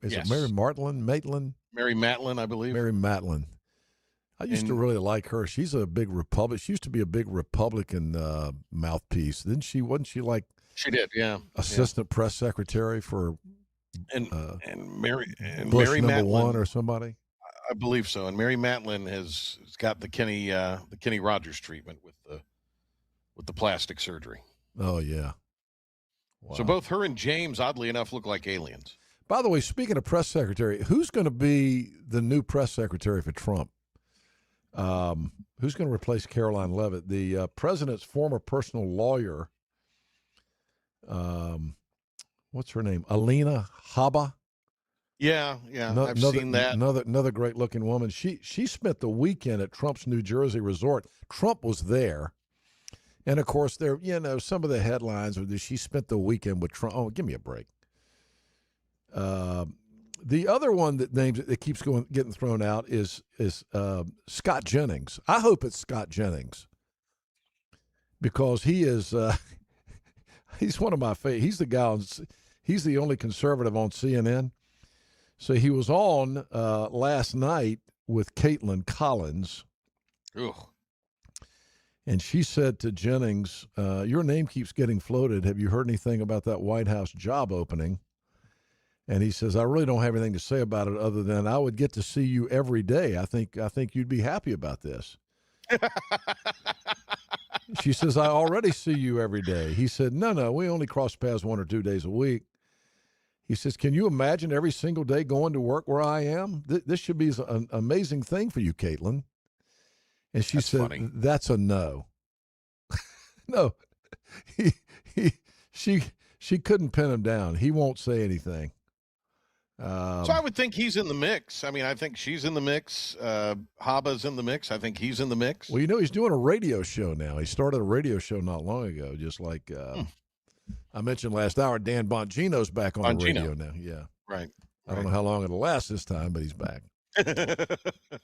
L: Martlin? Maitland?
N: Mary Matlin, I believe.
L: Mary Matlin. I used to really like her. She's a big Republican. She used to be a big Republican mouthpiece. Wasn't she like?
N: She did, yeah.
L: Assistant press secretary for
N: Mary
L: Bush
N: Mary
L: number
N: Matlin,
L: one or somebody.
N: I believe so. And Mary Matlin has got the Kenny Rogers treatment with the plastic surgery.
L: Oh yeah. Wow.
N: So both her and James, oddly enough, look like aliens.
L: By the way, speaking of press secretary, who's going to be the new press secretary for Trump? Who's going to replace Caroline Leavitt? The president's former personal lawyer. What's her name? Alina Habba.
N: Yeah, I've seen that.
L: Another great looking woman. She spent the weekend at Trump's New Jersey resort. Trump was there, and of course, there some of the headlines were that she spent the weekend with Trump. Oh, give me a break. The other one that keeps getting thrown out is Scott Jennings. I hope it's Scott Jennings because he is he's one of my favorite. He's the guy he's the only conservative on CNN. So he was on last night with Caitlin Collins.
N: Ugh.
L: And she said to Jennings, your name keeps getting floated. Have you heard anything about that White House job opening? And he says, I really don't have anything to say about it other than I would get to see you every day. I think you'd be happy about this. She says, I already see you every day. He said, no, we only cross paths 1 or 2 days a week. He says, can you imagine every single day going to work where I am? This should be an amazing thing for you, Caitlin. And she said, funny. That's a no. No, she couldn't pin him down. He won't say anything.
N: So I would think he's in the mix. I mean, I think she's in the mix. Haba's in the mix. I think he's in the mix.
L: Well, he's doing a radio show now. He started a radio show not long ago, just like I mentioned last hour. Dan Bongino's back on the radio now. Yeah.
N: Right.
L: I don't know how long it'll last this time, but he's back.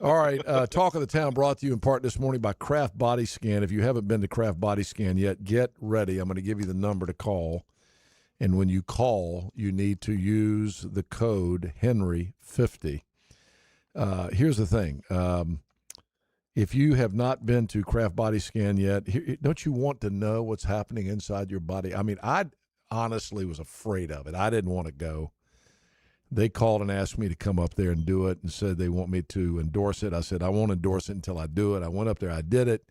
L: All right. Talk of the Town brought to you in part this morning by Kraft Body Scan. If you haven't been to Kraft Body Scan yet, get ready. I'm going to give you the number to call. And when you call, you need to use the code Henry50. Here's the thing. If you have not been to Kraft Body Scan yet, don't you want to know what's happening inside your body? I mean, I honestly was afraid of it. I didn't want to go. They called and asked me to come up there and do it and said they want me to endorse it. I said, I won't endorse it until I do it. I went up there. I did it.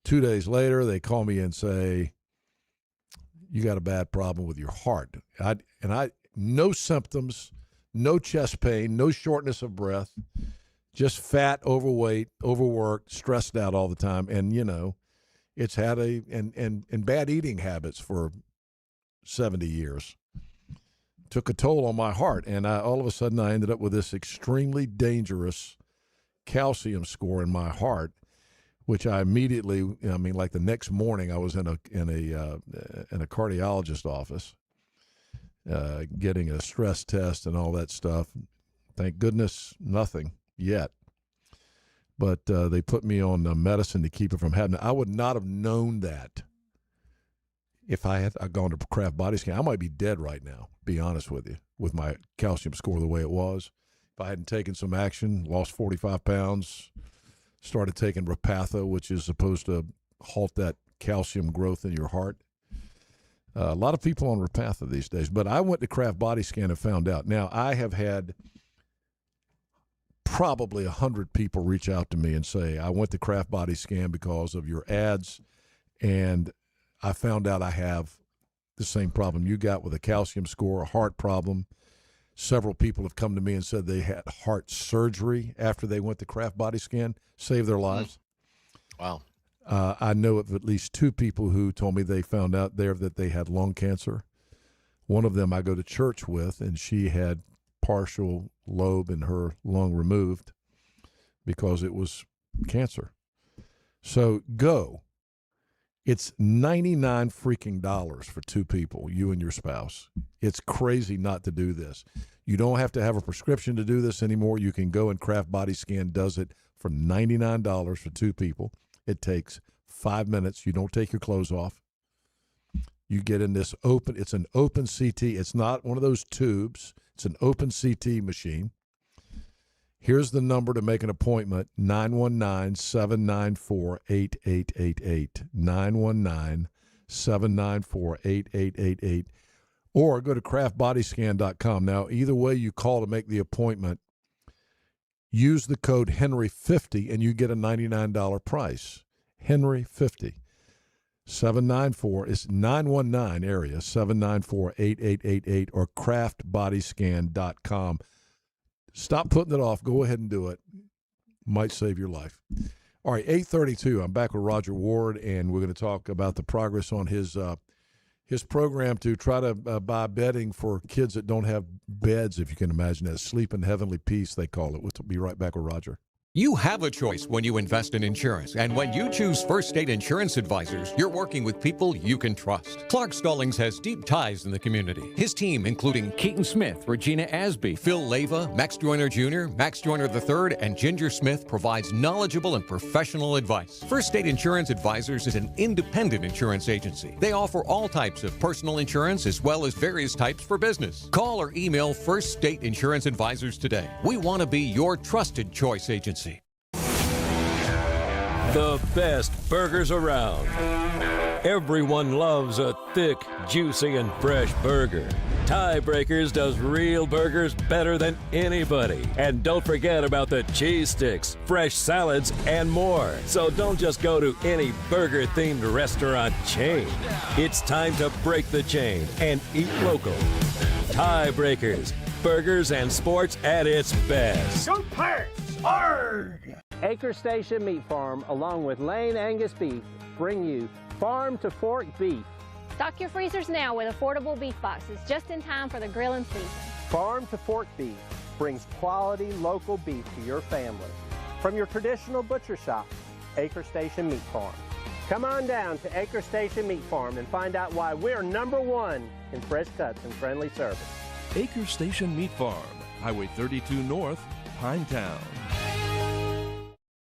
L: 2 days later, they call me and say, you got a bad problem with your heart. No symptoms, no chest pain, no shortness of breath, just fat, overweight, overworked, stressed out all the time. And, you know, it's had and bad eating habits for 70 years. Took a toll on my heart, and all of a sudden I ended up with this extremely dangerous calcium score in my heart, which I immediately, like the next morning I was in a cardiologist office getting a stress test and all that stuff. Thank goodness, nothing yet. But they put me on medicine to keep it from happening. I would not have known that if I had gone to Kraft Body Scan. I might be dead right now, be honest with you, with my calcium score the way it was. If I hadn't taken some action, lost 45 pounds, started taking Repatha, which is supposed to halt that calcium growth in your heart. A lot of people on Repatha these days. But I went to Kraft Body Scan and found out. Now, I have had probably 100 people reach out to me and say, I went to Kraft Body Scan because of your ads, and I found out I have the same problem you got with a calcium score, a heart problem. Several people have come to me and said they had heart surgery after they went to Kraft Body Scan, saved their lives.
N: Wow.
L: I know of at least 2 people who told me they found out there that they had lung cancer. One of them I go to church with, and she had partial lobe in her lung removed because it was cancer. So go. It's $99 freaking dollars for 2 people, you and your spouse. It's crazy not to do this. You don't have to have a prescription to do this anymore. You can go, and Kraft Body Scan does it for $99 for 2 people. It takes 5 minutes. You don't take your clothes off. You get in this open, it's an open CT. It's not one of those tubes. It's an open CT machine. Here's the number to make an appointment, 919-794-8888, 919-794-8888, or go to craftbodyscan.com. Now, either way you call to make the appointment, use the code Henry50 and you get a $99 price. Henry50. 794 is 919 area, 794-8888, or craftbodyscan.com. Stop putting it off. Go ahead and do it. Might save your life. All right, 8:32. I'm back with Roger Ward, and we're going to talk about the progress on his program to try to buy bedding for kids that don't have beds, if you can imagine that. Sleep in heavenly peace, they call it. We'll be right back with Roger.
A: You have a choice when you invest in insurance, and when you choose First State Insurance Advisors, you're working with people you can trust. Clark Stallings has deep ties in the community. His team, including Keaton Smith, Regina Asby, Phil Leva, Max Joyner Jr., Max Joyner III, and Ginger Smith, provides knowledgeable and professional advice. First State Insurance Advisors is an independent insurance agency. They offer all types of personal insurance as well as various types for business. Call or email First State Insurance Advisors today. We want to be your trusted choice agency.
H: The best burgers around. Everyone loves a thick, juicy, and fresh burger. Tiebreakers does real burgers better than anybody. And don't forget about the cheese sticks, fresh salads, and more. So don't just go to any burger-themed restaurant chain. It's time to break the chain and eat local. Tiebreakers, burgers and sports at its best.
I: Go Pirates! Arg! Acre Station Meat Farm, along with Lane Angus Beef, bring you Farm to Fork Beef.
V: Stock your freezers now with affordable beef boxes, just in time for the grilling season.
I: Farm to Fork Beef brings quality local beef to your family. From your traditional butcher shop, Acre Station Meat Farm. Come on down to Acre Station Meat Farm and find out why we're #1 in fresh cuts and friendly service.
S: Acre Station Meat Farm, Highway 32 North, Pinetown.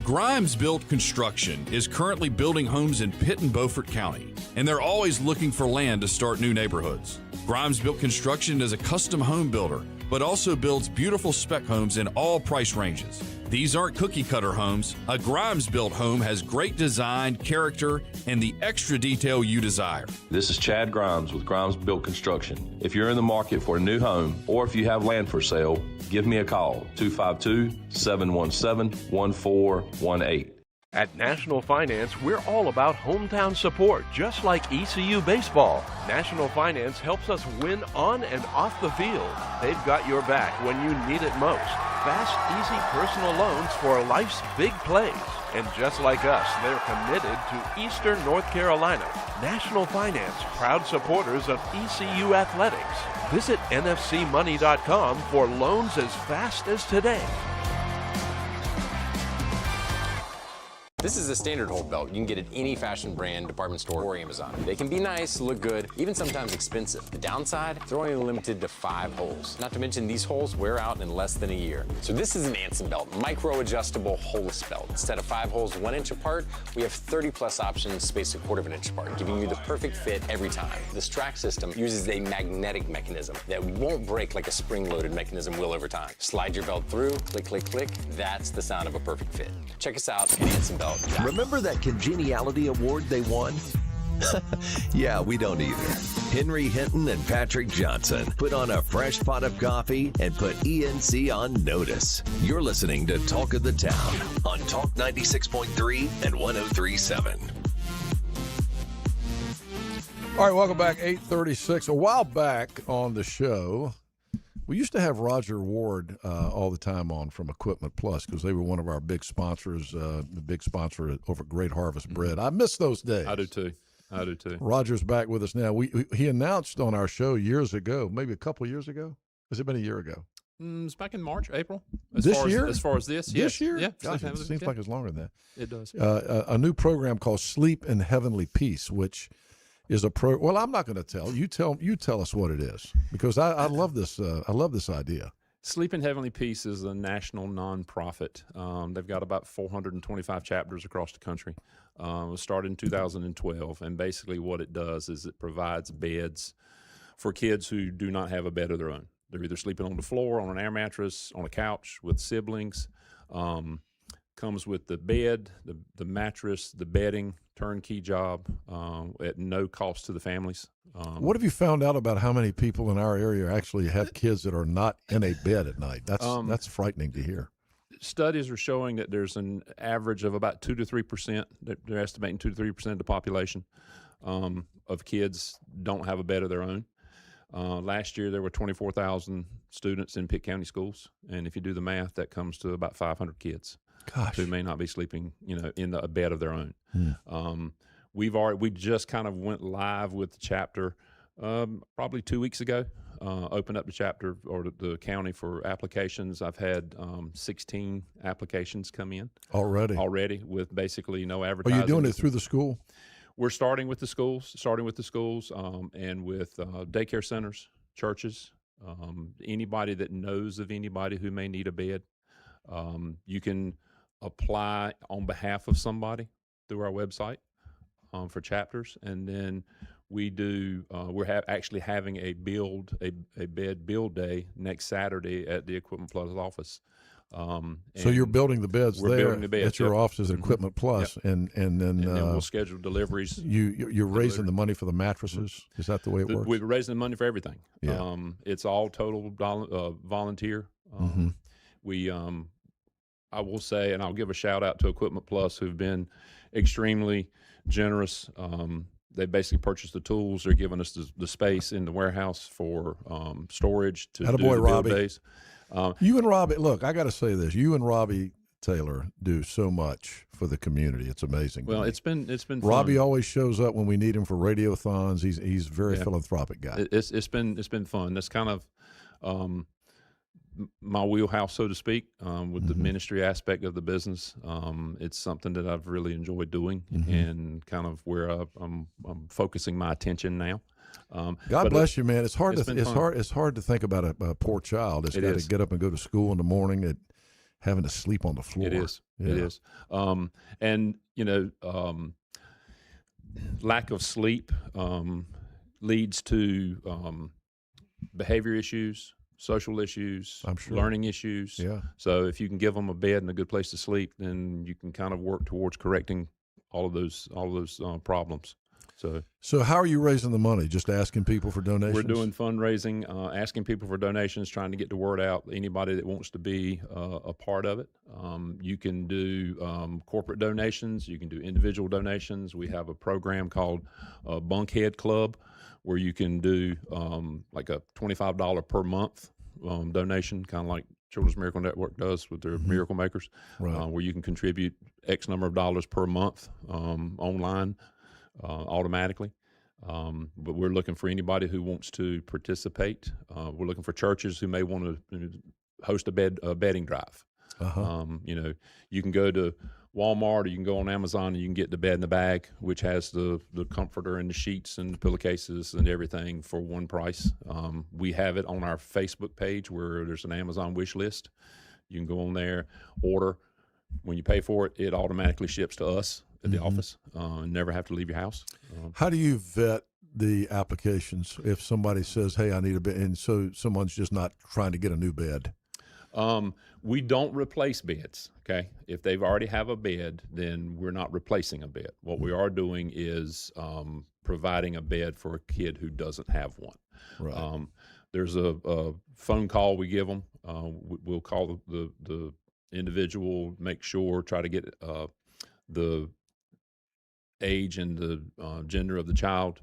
O: Grimes Built Construction is currently building homes in Pitt and Beaufort County, and they're always looking for land to start new neighborhoods. Grimes Built Construction is a custom home builder, but also builds beautiful spec homes in all price ranges. These aren't cookie cutter homes. A Grimes built home has great design, character, and the extra detail you desire.
P: This is Chad Grimes with Grimes Built Construction. If you're in the market for a new home or if you have land for sale, give me a call, 252-717-1418.
F: At National Finance, we're all about hometown support, just like ECU Baseball. National Finance helps us win on and off the field. They've got your back when you need it most. Fast, easy personal loans for life's big plays. And just like us, they're committed to Eastern North Carolina. National Finance, proud supporters of ECU Athletics. Visit nfcmoney.com for loans as fast as today.
K: This is a standard hole belt. You can get at any fashion brand, department store, or Amazon. They can be nice, look good, even sometimes expensive. The downside, they're only limited to 5 holes. Not to mention these holes wear out in less than a year. So this is an Anson belt, micro-adjustable holeless belt. Instead of 5 holes 1 inch apart, we have 30+ options spaced 1/4 inch apart, giving you the perfect fit every time. This track system uses a magnetic mechanism that won't break like a spring-loaded mechanism will over time. Slide your belt through, click, click, click. That's the sound of a perfect fit. Check us out at Anson Belt.
J: Remember that Congeniality Award they won? Yeah, we don't either. Henry Hinton and Patrick Johnson put on a fresh pot of coffee and put ENC on notice. You're listening to Talk of the Town on Talk 96.3 and 103.7.
L: All right, welcome back. 8:36. A while back on the show, we used to have Roger Ward all the time on from Equipment Plus because they were one of our big sponsors, the big sponsor over Great Harvest Bread. I miss those days.
M: I do too.
L: Roger's back with us now. He announced on our show years ago, maybe a couple of years ago. Has it been a year ago?
M: It's back in March, April.
L: As far
M: as this?
L: This
M: yes.
L: year?
M: Yeah.
L: Gosh, it seems like it's longer than that.
M: It does.
L: A new program called Sleep in Heavenly Peace, which is a well, I'm not going to tell you. Tell us what it is because I love this. I love this idea.
M: Sleep in Heavenly Peace is a national nonprofit. They've got about 425 chapters across the country. It was started in 2012, and basically what it does is it provides beds for kids who do not have a bed of their own. They're either sleeping on the floor, on an air mattress, on a couch with siblings. Comes with the bed, the mattress, the bedding, turnkey job at no cost to the families.
L: What have you found out about how many people in our area actually have kids that are not in a bed at night? That's frightening to hear.
M: Studies are showing that there's an average of about 2 to 3%. They're estimating 2 to 3% of the population of kids don't have a bed of their own. Last year, there were 24,000 students in Pitt County schools, and if you do the math, that comes to about 500 kids.
L: Gosh.
M: Who may not be sleeping, in a bed of their own. We just kind of went live with the chapter probably 2 weeks ago. Opened up the chapter or the county for applications. I've had 16 applications come in already with basically no advertising.
L: Are you doing it through the school?
M: We're starting with the schools, and with daycare centers, churches, anybody that knows of anybody who may need a bed. You can apply on behalf of somebody through our website for chapters, and then we do. We're actually having a bed build day next Saturday at the Equipment Plus office.
L: So you're building the beds there at your offices at Equipment Plus, and then
M: we'll schedule deliveries.
L: You're raising the money for the mattresses. Is that the way it works?
M: We're raising the money for everything.
L: Yeah.
M: It's all total volunteer. I will say, and I'll give a shout out to Equipment Plus, who've been extremely generous. They basically purchased the tools. They're giving us the space in the warehouse for storage to do the build days.
L: You and Robbie, look, I got to say this. You and Robbie Taylor do so much for the community. It's amazing.
M: Well, it's been fun.
L: Robbie always shows up when we need him for radiothons. He's a very philanthropic guy.
M: It's been fun. That's kind of my wheelhouse, so to speak, with the ministry aspect of the business. It's something that I've really enjoyed doing, and kind of where I'm focusing my attention now.
L: God bless you, man. It's hard to think about a poor child that's got to get up and go to school in the morning and having to sleep on the floor.
M: It is.
L: Yeah.
M: It is. And lack of sleep leads to behavior issues, social issues,
L: I'm sure.
M: learning issues.
L: Yeah.
M: So if you can give them a bed and a good place to sleep, then you can kind of work towards correcting all of those problems.
L: So how are you raising the money? Just asking people for donations?
M: We're doing fundraising, asking people for donations, trying to get the word out. Anybody that wants to be a part of it. You can do corporate donations. You can do individual donations. We have a program called Bunkhead Club, where you can do like a $25 per month donation, kind of like Children's Miracle Network does with their Miracle Makers,
L: Right.
M: where you can contribute X number of dollars per month online automatically. But we're looking for anybody who wants to participate. We're looking for churches who may want to host a bedding drive. You can go to Walmart, or you can go on Amazon, and you can get the bed in the bag, which has the comforter and the sheets and the pillowcases and everything for one price. We have it on our Facebook page where there's an Amazon wish list. You can go on there, order. When you pay for it, it automatically ships to us at the office, and never have to leave your house.
L: How do you vet the applications if somebody says, hey, I need a bed, and so someone's just not trying to get a new bed?
M: We don't replace beds, okay? If they've already have a bed, then we're not replacing a bed. What we are doing is providing a bed for a kid who doesn't have one.
L: Right.
M: There's a phone call we give them. We'll call the individual, make sure, try to get the age and the gender of the child,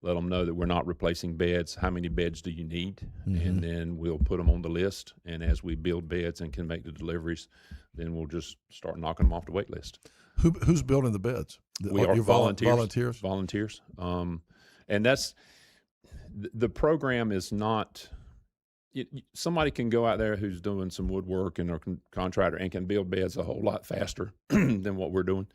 M: let them know that we're not replacing beds. How many beds do you need? And then we'll put them on the list. And as we build beds and can make the deliveries, then we'll just start knocking them off the wait list.
L: Who's building the beds?
M: We are
L: Your
M: volunteers. Volunteers. And that's the program is not. Somebody can go out there who's doing some woodwork and or contractor and can build beds a whole lot faster than what we're doing.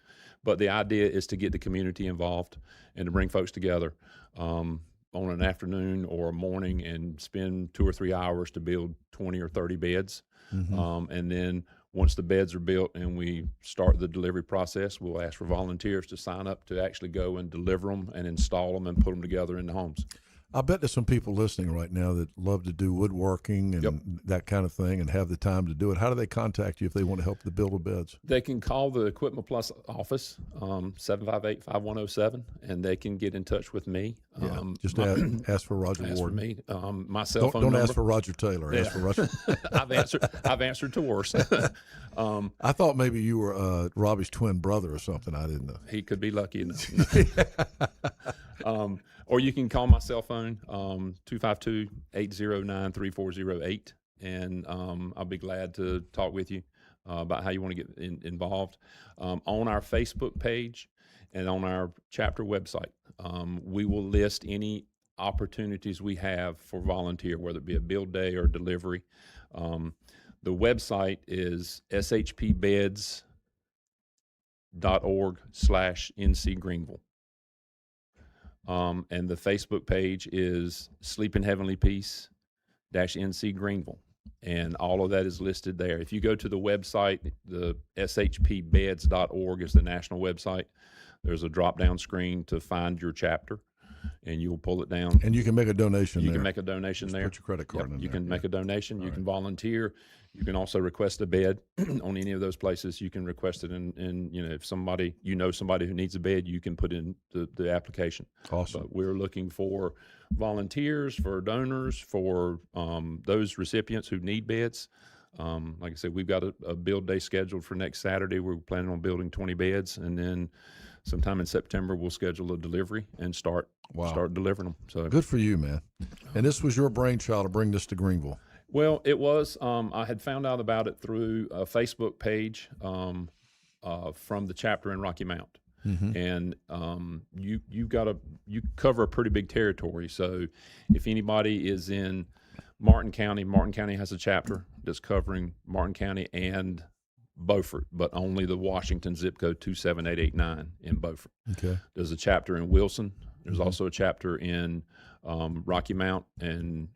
M: But the idea is to get the community involved and to bring folks together on an afternoon or a morning and spend 2 or 3 hours to build 20 or 30 beds. And then once the beds are built and we start the delivery process, we'll ask for volunteers to sign up to actually go and deliver them and install them and put them together in the homes.
L: I bet there's some people listening right now that love to do woodworking and that kind of thing and have the time to do it. How do they contact you if they want to help the build of beds?
M: They can call the Equipment Plus office, 758-5107, and they can get in touch with me.
L: Just ask for Roger
M: ask
L: Ward.
M: For me. My cell phone
L: Don't
M: number.
L: ask for Roger Taylor. Ask for Roger.
M: I've answered to worse.
L: I thought maybe you were Robbie's twin brother or something. I didn't know.
M: He could be lucky enough. Or you can call my cell phone, 252-809-3408, and I'll be glad to talk with you about how you want to get involved. On our Facebook page and on our chapter website, we will list any opportunities we have for volunteer, whether it be a build day or delivery. The website is shpbeds.org/NC Greenville. And the Facebook page is Sleep in Heavenly Peace -NC Greenville. And all of that is listed there. If you go to the website, the shpbeds.org is the national website. There's a drop-down screen to find your chapter, and you'll pull it down.
L: And you can make a donation there.
M: You can make a donation there.
L: Put your credit card in
M: You
L: there.
M: can make a donation. You can volunteer. You can also request a bed on any of those places. You can request it, and if somebody who needs a bed, you can put in the application.
L: Awesome.
M: But we're looking for volunteers, for donors, for those recipients who need beds. Like I said, we've got a build day scheduled for next Saturday. We're planning on building 20 beds, and then sometime in September we'll schedule a delivery and start delivering them. So
L: good for you, man. And this was your brainchild to bring this to Greenville.
M: Well, it was. I had found out about it through a Facebook page from the chapter in Rocky Mount, and you cover a pretty big territory. So, if anybody is in Martin County has a chapter that's covering Martin County and Beaufort, but only the Washington zip code 27889 in Beaufort.
L: Okay.
M: There's a chapter in Wilson. There's also a chapter in Rocky Mount, and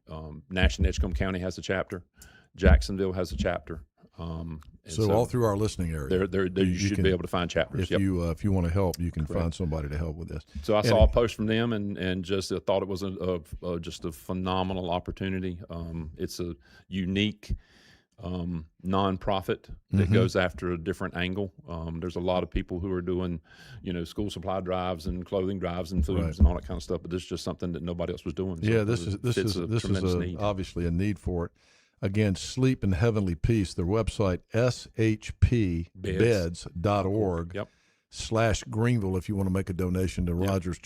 M: Nash and Edgecombe County has a chapter. Jacksonville has a chapter, And
L: So all through our listening area,
M: you should be able to find chapters.
L: If
M: Yep.
L: if you want to help, you can
M: Correct.
L: find somebody to help with this.
M: So I saw a post from them and just thought it was just a phenomenal opportunity. It's a unique nonprofit that goes after a different angle. There's a lot of people who are doing, school supply drives and clothing drives and foods and all that kind of stuff, but this is just something that nobody else was doing. So
L: Yeah, this is
M: tremendous need.
L: obviously a need for it. Again, Sleep in Heavenly Peace. Their website shpbeds.org.
M: Yep.
L: /Greenville if you want to make a donation to Rogers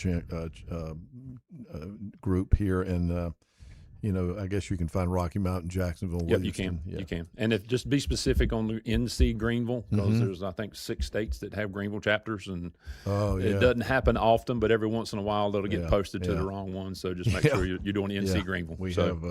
L: group here, and I guess you can find Rocky Mountain, Jacksonville,
M: Yep, you
L: Williamston.
M: can. You can. And if just be specific on the NC Greenville, because
L: Mhm.
M: there's, I think, 6 states that have Greenville chapters, and
L: Oh, yeah.
M: it doesn't happen often, but every once in a while they'll get
L: Yeah,
M: posted to
L: yeah.
M: the wrong one. So just make
L: Yeah.
M: sure you're doing NC
L: Yeah.
M: Greenville.
L: We
M: So-
L: have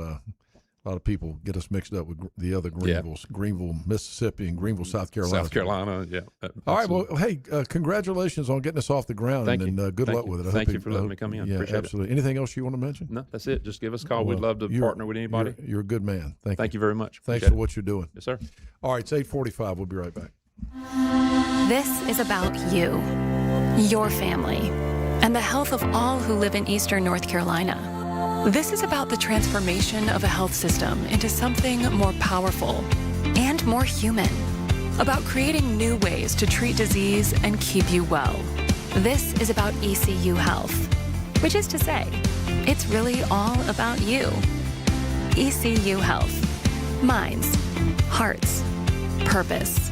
L: a lot of people get us mixed up with the other Greenvilles, Greenville, Mississippi, and Greenville, South Carolina.
M: South Carolina, yeah.
L: All right, well,
M: absolutely.
L: hey, congratulations on getting us off the ground,
M: Thank
L: and
M: you.
L: good
M: Thank
L: luck
M: you.
L: with it. I
M: Thank
L: hope
M: you for letting me come in.
L: Yeah,
M: Appreciate it.
L: absolutely. Anything else you want to mention?
M: No, that's it. Just give us a call. We'd
L: Well,
M: love to
L: you're-
M: partner with anybody.
L: You're a good man. Thank you.
M: Thank you very much.
L: Thanks
M: Appreciate
L: for
M: it.
L: what you're doing.
M: Yes, sir.
L: All right, it's 8:45. We'll be right back.
C: This is about you, your family, and the health of all who live in Eastern North Carolina. This is about the transformation of a health system into something more powerful and more human. About creating new ways to treat disease and keep you well. This is about ECU Health, which is to say, it's really all about you. ECU Health. Minds, hearts, purpose.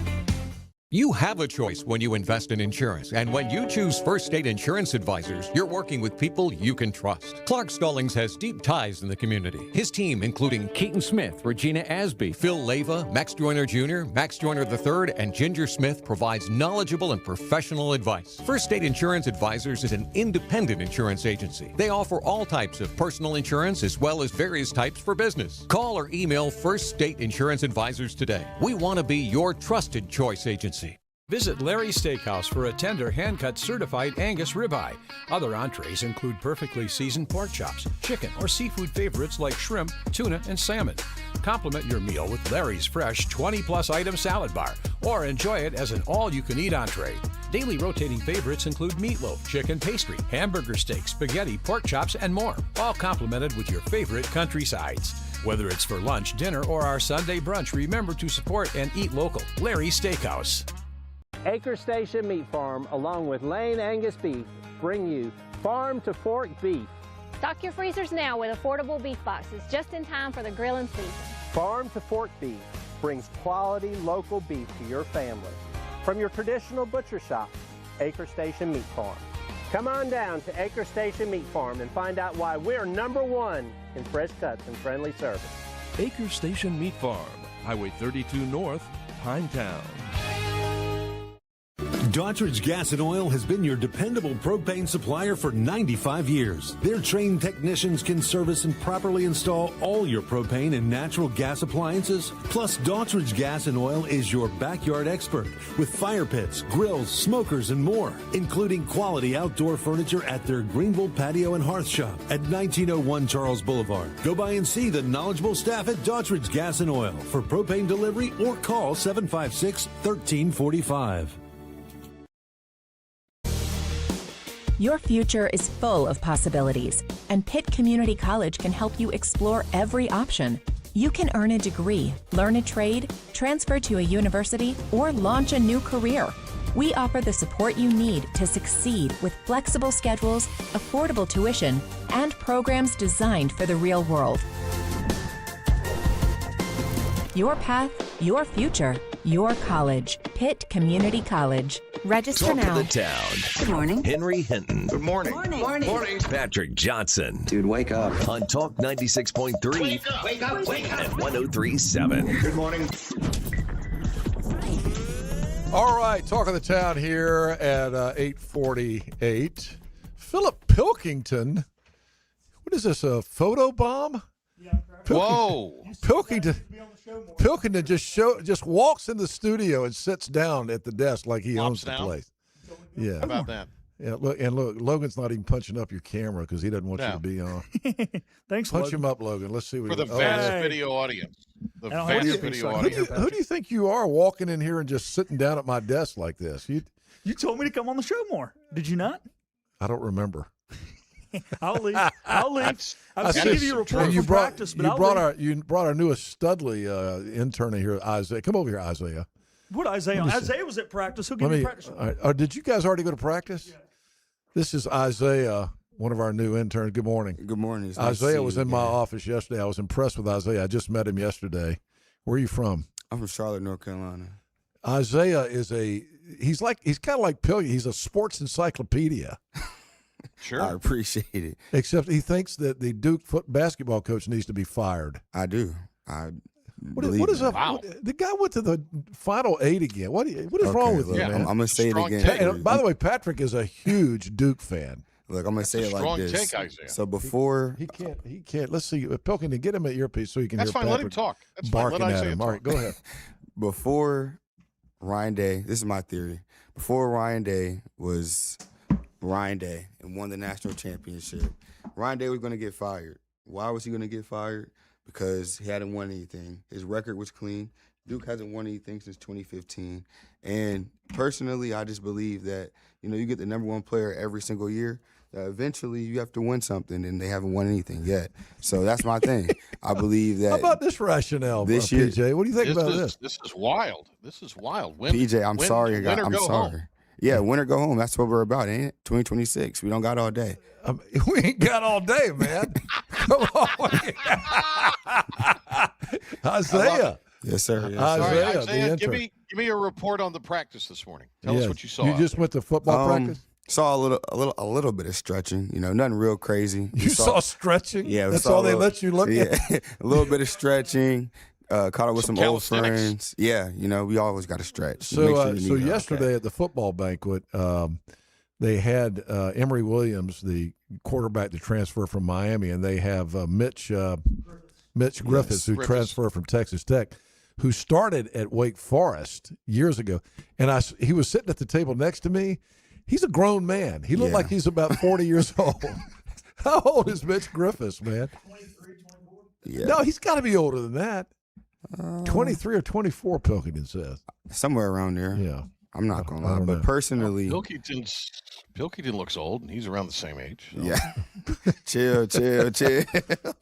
A: You have a choice when you invest in insurance, and when you choose First State Insurance Advisors, you're working with people you can trust. Clark Stallings has deep ties in the community. His team, including Keaton Smith, Regina Asby, Phil Leyva, Max Joyner Jr., Max Joyner III, and Ginger Smith, provides knowledgeable and professional advice. First State Insurance Advisors is an independent insurance agency. They offer all types of personal insurance as well as various types for business. Call or email First State Insurance Advisors today. We want to be your trusted choice agency.
E: Visit Larry's Steakhouse for a tender, hand-cut certified Angus ribeye. Other entrees include perfectly seasoned pork chops, chicken, or seafood favorites like shrimp, tuna, and salmon. Complement your meal with Larry's fresh 20-plus item salad bar, or enjoy it as an all-you-can-eat entree. Daily rotating favorites include meatloaf, chicken pastry, hamburger steak, spaghetti, pork chops, and more, all complemented with your favorite country sides. Whether it's for lunch, dinner, or our Sunday brunch, remember to support and eat local. Larry's Steakhouse.
I: Acre Station Meat Farm, along with Lane Angus Beef, bring you farm to fork beef.
V: Stock your freezers now with affordable beef boxes just in time for the grilling season.
I: Farm to fork beef brings quality local beef to your family. From your traditional butcher shop, Acre Station Meat Farm. Come on down to Acre Station Meat Farm and find out why we're #1 in fresh cuts and friendly service.
S: Acre Station Meat Farm, Highway 32 North, Pinetown.
B: Daughtridge Gas and Oil has been your dependable propane supplier for 95 years. Their trained technicians can service and properly install all your propane and natural gas appliances. Plus, Daughtridge Gas and Oil is your backyard expert with fire pits, grills, smokers, and more, including quality outdoor furniture at their Greenville Patio and Hearth Shop at 1901 Charles Boulevard. Go by and see the knowledgeable staff at Daughtridge Gas and Oil for propane delivery or call 756-1345.
R: Your future is full of possibilities, and Pitt Community College can help you explore every option. You can earn a degree, learn a trade, transfer to a university, or launch a new career. We offer the support you need to succeed with flexible schedules, affordable tuition, and programs designed for the real world. Your path, your future, your college. Pitt Community College. Register
J: Talk
R: now.
J: of the town.
R: Good morning.
J: Henry Hinton.
R: Good morning. Morning.
J: Patrick Johnson. Dude, wake up. On Talk 96.3.
W: Wake up.
J: And 103.7.
W: Good morning.
L: All right, talk of the town here at 8:48. Philip Pilkington. What is this, a photo bomb?
N: Whoa.
L: Pilkington just walks in the studio and sits down at the desk like he owns the
N: down?
L: place. Yeah.
N: How about that?
L: Yeah, look, Logan's not even punching up your camera because he doesn't want you
N: No.
L: to be on.
D: Thanks,
L: Punch
D: Logan.
L: him up, Logan. Let's see what
N: For the
L: he-
N: vast
L: yeah.
N: video audience. The
D: I don't
N: vast
D: have to be
N: video
D: sorry.
N: audience.
L: Who do you think you are walking in here and just sitting down at my desk like this?
D: You told me to come on the show more. Did you not?
L: I don't remember.
D: I'll leave. I'll leave. I was
L: I
D: going to
L: said-
D: give you a report
L: you
D: from
L: brought,
D: practice, but
L: you
D: I'll
L: brought
D: leave.
L: you brought our newest Studley intern in here, Isaiah. Come over here, Isaiah.
D: What Isaiah?
L: Let me see.
D: Isaiah was at practice. He'll give you practice.
L: all right. Did you guys already go to practice? Yeah. This is Isaiah, one of our new interns. Good morning.
Q: Good morning. It's nice to
L: Isaiah
Q: see
L: was
Q: you
L: in my
Q: again.
L: office yesterday. I was impressed with Isaiah. I just met him yesterday. Where are you from?
Q: I'm from Charlotte, North Carolina.
L: Isaiah is he's kind of like Pillion. He's a sports encyclopedia.
Q: Sure. I appreciate it.
L: Except he thinks that the Duke basketball coach needs to be fired.
Q: I do.
L: What is up? The guy went to the Final Eight again. What is wrong with him, man?
Q: I'm going to say it again.
L: And by the way, Patrick is a huge Duke fan.
Q: Look, I'm going to say it like this.
N: Take, Isaiah.
Q: So before
L: he can't. Let's see, Pilkington, get him an earpiece so he can
N: That's
L: hear
N: fine. Let him
L: Patrick
N: talk. That's fine.
L: barking
N: Let
L: at
N: Isaiah
L: him. All right,
N: talk.
L: go ahead.
Q: Before Ryan Day, this is my theory. Before Ryan Day was Ryan Day and won the national championship, Ryan Day was going to get fired. Why was he going to get fired? Because he hadn't won anything. His record was clean. Duke hasn't won anything since 2015. And personally, I just believe that, you get the number one player every single year. Eventually, you have to win something, and they haven't won anything yet. So that's my thing. I believe that.
L: How about this rationale,
Q: this year,
L: PJ? What do you think about this?
N: This is wild. This is wild.
Q: PJ, I'm sorry.
N: Win or
Q: I'm
N: go
Q: sorry.
N: home.
Q: Yeah, win or go home. That's what we're about, ain't it? 2026. We don't got all day.
L: We ain't got all day, man. Come on. Isaiah.
Q: Yes, sir. Yes,
N: All right,
L: Isaiah, the
N: Isaiah, give
L: intern.
N: me a report on the practice this morning. Tell us
L: Yes.
N: what you saw.
L: You
N: out
L: just
N: there.
L: went to football practice?
Q: Saw a little bit of stretching. Nothing real crazy.
L: You saw stretching?
Q: Yeah, we
L: That's
Q: saw
L: all
Q: a
L: they
Q: little-
L: let you look
Q: yeah,
L: at?
Q: a little bit of stretching. Caught up with some old
N: calisthenics.
Q: friends. Yeah, we always got to stretch.
L: So,
Q: Make sure your
L: so
Q: knees are
L: yesterday
Q: okay.
L: at the football banquet, they had Emory Williams, the quarterback to transfer from Miami, and they have Mitch Griffiths, who
N: Griffiths.
L: transferred from Texas Tech, who started at Wake Forest years ago. And he was sitting at the table next to me. He's a grown man. He looked
Q: Yeah.
L: like he's about 40 years old. How old is Mitch Griffiths, man?
Q: 23, 24? Yeah.
L: No, he's got to be older than that. 23 or 24, Pilkington says.
Q: Somewhere around there.
L: Yeah.
Q: I'm not going to
L: I
Q: lie.
L: don't
Q: But
L: know.
Q: personally,
N: Pilkington looks old, and he's around the same age. So.
Q: yeah. chill.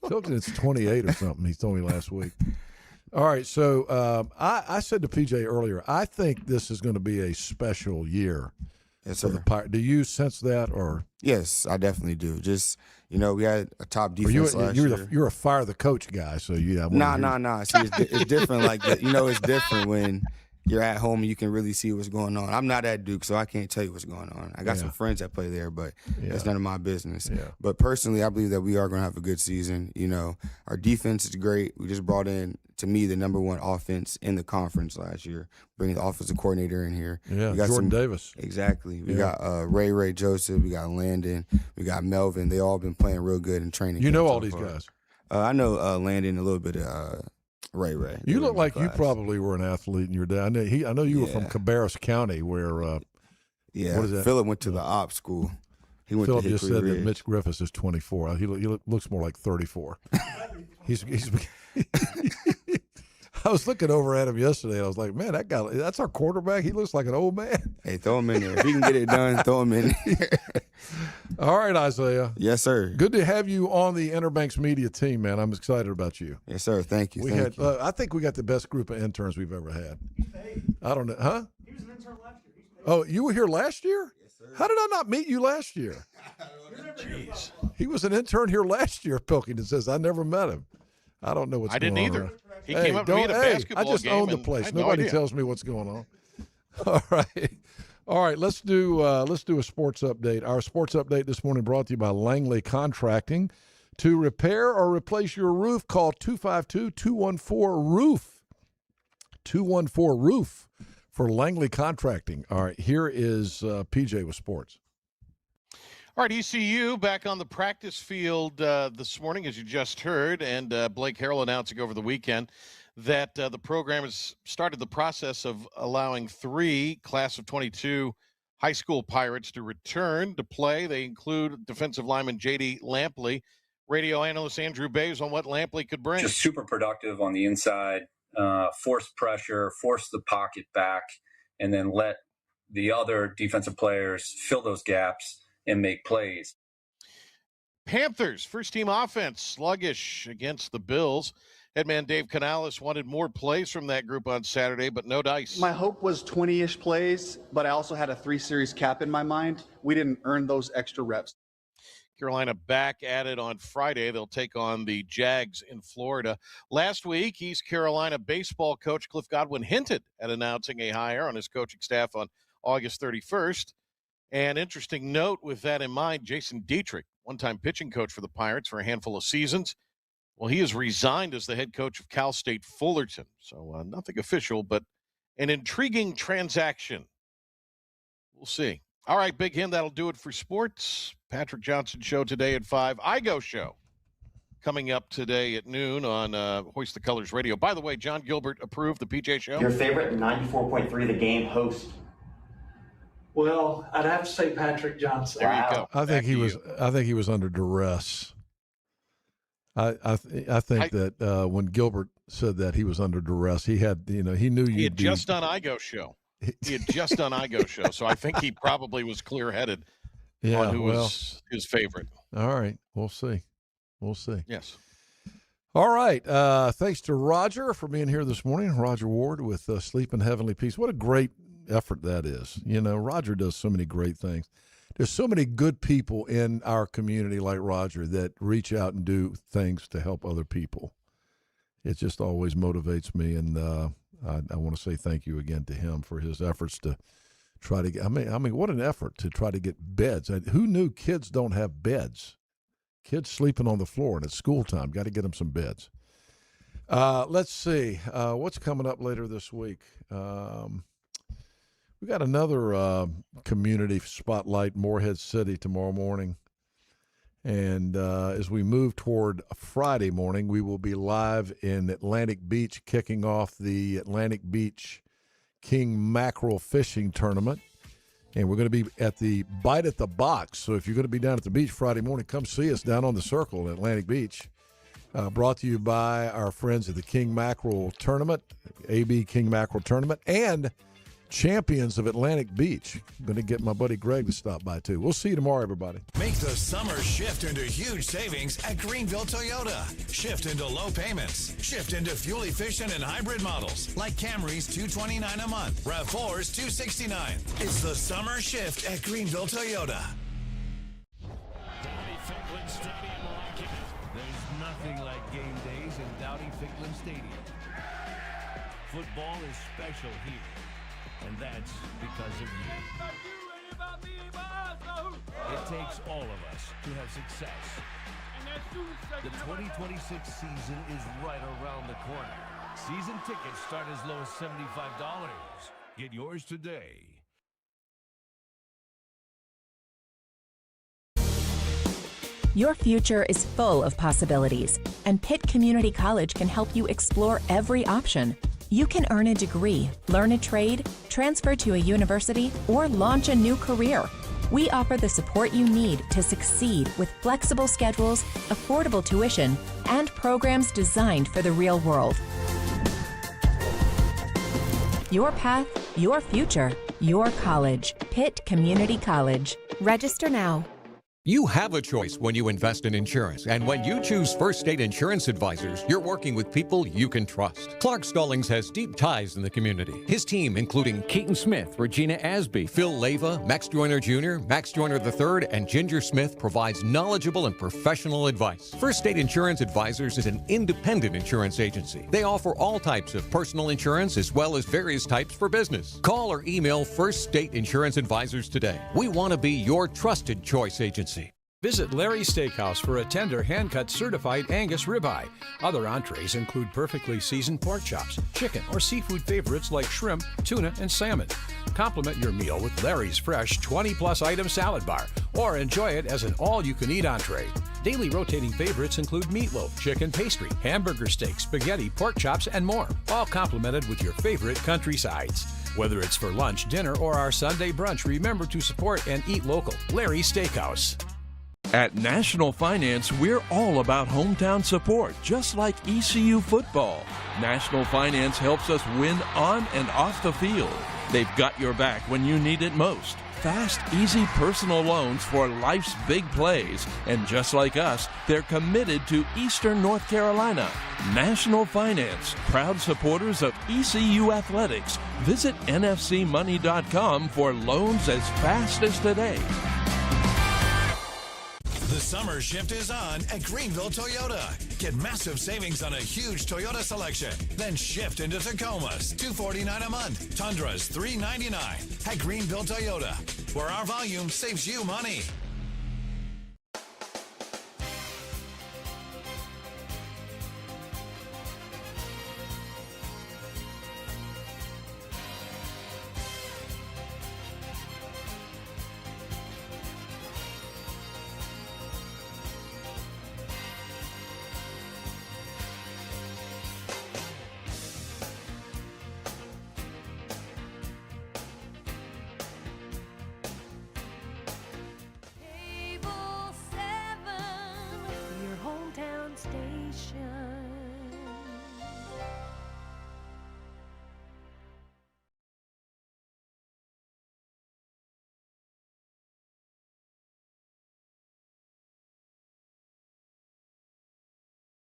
L: Pilkington's 28 or something. He told me last week. All right, so I said to PJ earlier, I think this is going to be a special year
Q: Yes,
L: for
Q: sir.
L: the Pirates. Do you sense that, or
Q: Yes, I definitely do. Just, we had a top
L: or
Q: defense last year.
L: you're a fire the coach guy? So yeah,
Q: Nah. See, it's different like that. It's different when you're at home and you can really see what's going on. I'm not at Duke, so I can't tell you what's going on. I got some friends that play there, but that's none of my business.
L: Yeah.
Q: But personally, I believe that we are going to have a good season. Our defense is great. We just brought in, to me, the number one offense in the conference last year, bringing the offensive coordinator in here.
L: Yeah,
Q: We got
L: Jordan Davis.
Q: Exactly. We
L: Yeah.
Q: got Ray Joseph. We got Landon. We got Melvin. They all been playing real good in training.
L: You know
Q: camp
L: all
Q: so
L: these
Q: far.
L: guys.
Q: I know Landon, a little bit of Ray. They
L: You
Q: were
L: look
Q: in my
L: like you
Q: class.
L: probably were an athlete in your day. I know you were from Cabarrus County, where
Q: Yeah,
L: what is that?
Q: Philip went to the op school. He went
L: Philip
Q: to
L: just
Q: Hickory
L: said that
Q: Ridge.
L: Mitch Griffiths is 24. He looks more like 34. he's I was looking over at him yesterday, and I was like, man, that guy, that's our quarterback. He looks like an old man.
Q: Hey, throw him in there. If he can get it done, throw him in there.
L: All right, Isaiah.
Q: Yes, sir.
L: Good to have you on the Interbanks Media team, man. I'm excited about you.
Q: Yes, sir. Thank you. Thank you.
L: I think we got the best group of interns we've ever had. I don't know, huh? He was an intern last year. Oh, you were here last year? Yes, sir. How did I not meet you last year? Jeez. He was an intern here last year, Pilkington says. I never met him. I don't know what's
N: I
L: going
N: didn't
L: on.
N: either.
L: there.
N: He came up to me at a basketball
L: I just
N: game
L: own the
N: and I
L: place.
N: had no
L: Nobody
N: idea.
L: tells me what's going on. All right. All right, let's do a sports update. Our sports update this morning brought to you by Langley Contracting. To repair or replace your roof, call 252-214-ROOF. 214-ROOF for Langley Contracting. All right, here is PJ with sports.
N: All right, ECU back on the practice field this morning, as you just heard, and Blake Harrell announcing over the weekend that the program has started the process of allowing 3 class of 22 high school Pirates to return to play. They include defensive lineman J.D. Lampley. Radio analyst Andrew Bays on what Lampley could bring.
G: Just super productive on the inside, force pressure, force the pocket back, and then let the other defensive players fill those gaps and make plays.
N: Panthers, first-team offense, sluggish against the Bills. Headman Dave Canales wanted more plays from that group on Saturday, but no dice.
U: My hope was 20-ish plays, but I also had a 3-series cap in my mind. We didn't earn those extra reps.
N: Carolina back at it on Friday. They'll take on the Jags in Florida. Last week, East Carolina baseball coach Cliff Godwin hinted at announcing a hire on his coaching staff on August 31st. And interesting note with that in mind, Jason Dietrich, one-time pitching coach for the Pirates for a handful of seasons. Well, he has resigned as the head coach of Cal State Fullerton. So nothing official, but an intriguing transaction. We'll see. All right, Big Hen, that'll do it for sports. Patrick Johnson Show today at 5. IGO Show coming up today at noon on Hoist the Colors Radio. By the way, John Gilbert approved the PJ Show.
W: Your favorite 94.3 The Game host?
D: Well, I'd have to say Patrick Johnson.
N: There you go.
L: I think he was under duress. I think that when Gilbert said that he was under duress, he had, he knew
N: he had just done IGO Show. He had just done IGO Show, so I think he probably was clear-headed on who was his favorite.
L: All right, we'll see.
N: Yes.
L: All right. Thanks to Roger for being here this morning. Roger Ward with Sleep in Heavenly Peace. What a great effort that is. Roger does so many great things. There's so many good people in our community like Roger that reach out and do things to help other people. It just always motivates me, and I want to say thank you again to him for his efforts to try to get. I mean, what an effort to try to get beds. Who knew kids don't have beds? Kids sleeping on the floor, and it's school time. Got to get them some beds. Let's see what's coming up later this week. We got another community spotlight, Morehead City, tomorrow morning. And as we move toward Friday morning, we will be live in Atlantic Beach, kicking off the Atlantic Beach King Mackerel Fishing Tournament. And we're going to be at the Bite at the Box. So if you're going to be down at the beach Friday morning, come see us down on the Circle in Atlantic Beach. Brought to you by our friends at the King Mackerel Tournament, AB King Mackerel Tournament, and Champions of Atlantic Beach. I'm going to get my buddy Greg to stop by, too. We'll see you tomorrow, everybody.
X: Make the summer shift into huge savings at Greenville Toyota. Shift into low payments. Shift into fuel-efficient and hybrid models like Camry's $229 a month, RAV4's $269. It's the summer shift at Greenville Toyota.
Y: Dowdy-Ficklin Stadium rocking it. There's nothing like game days in Dowdy-Ficklin Stadium. Football is special here. And that's because of you. It takes all of us to have success. The 2026 season is right around the corner. Season tickets start as low as $75. Get yours today.
R: Your future is full of possibilities, and Pitt Community College can help you explore every option. You can earn a degree, learn a trade, transfer to a university, or launch a new career. We offer the support you need to succeed with flexible schedules, affordable tuition, and programs designed for the real world. Your path, your future, your college. Pitt Community College. Register now.
A: You have a choice when you invest in insurance, and when you choose First State Insurance Advisors, you're working with people you can trust. Clark Stallings has deep ties in the community. His team, including Keaton Smith, Regina Asby, Phil Leyva, Max Joyner Jr., Max Joyner III, and Ginger Smith, provides knowledgeable and professional advice. First State Insurance Advisors is an independent insurance agency. They offer all types of personal insurance as well as various types for business. Call or email First State Insurance Advisors today. We want to be your trusted choice agency.
E: Visit Larry's Steakhouse for a tender, hand-cut certified Angus ribeye. Other entrees include perfectly seasoned pork chops, chicken, or seafood favorites like shrimp, tuna, and salmon. Complement your meal with Larry's fresh 20-plus item salad bar, or enjoy it as an all-you-can-eat entree. Daily rotating favorites include meatloaf, chicken pastry, hamburger steak, spaghetti, pork chops, and more, all complemented with your favorite country sides. Whether it's for lunch, dinner, or our Sunday brunch, remember to support and eat local. Larry's Steakhouse.
S: At National Finance, we're all about hometown support, just like ECU football. National Finance helps us win on and off the field. They've got your back when you need it most. Fast, easy personal loans for life's big plays. And just like us, they're committed to Eastern North Carolina. National Finance, proud supporters of ECU athletics. Visit nfcmoney.com for loans as fast as today.
X: The summer shift is on at Greenville Toyota. Get massive savings on a huge Toyota selection. Then shift into Tacomas, $249 a month. Tundras, $399 at Greenville Toyota, where our volume saves you money.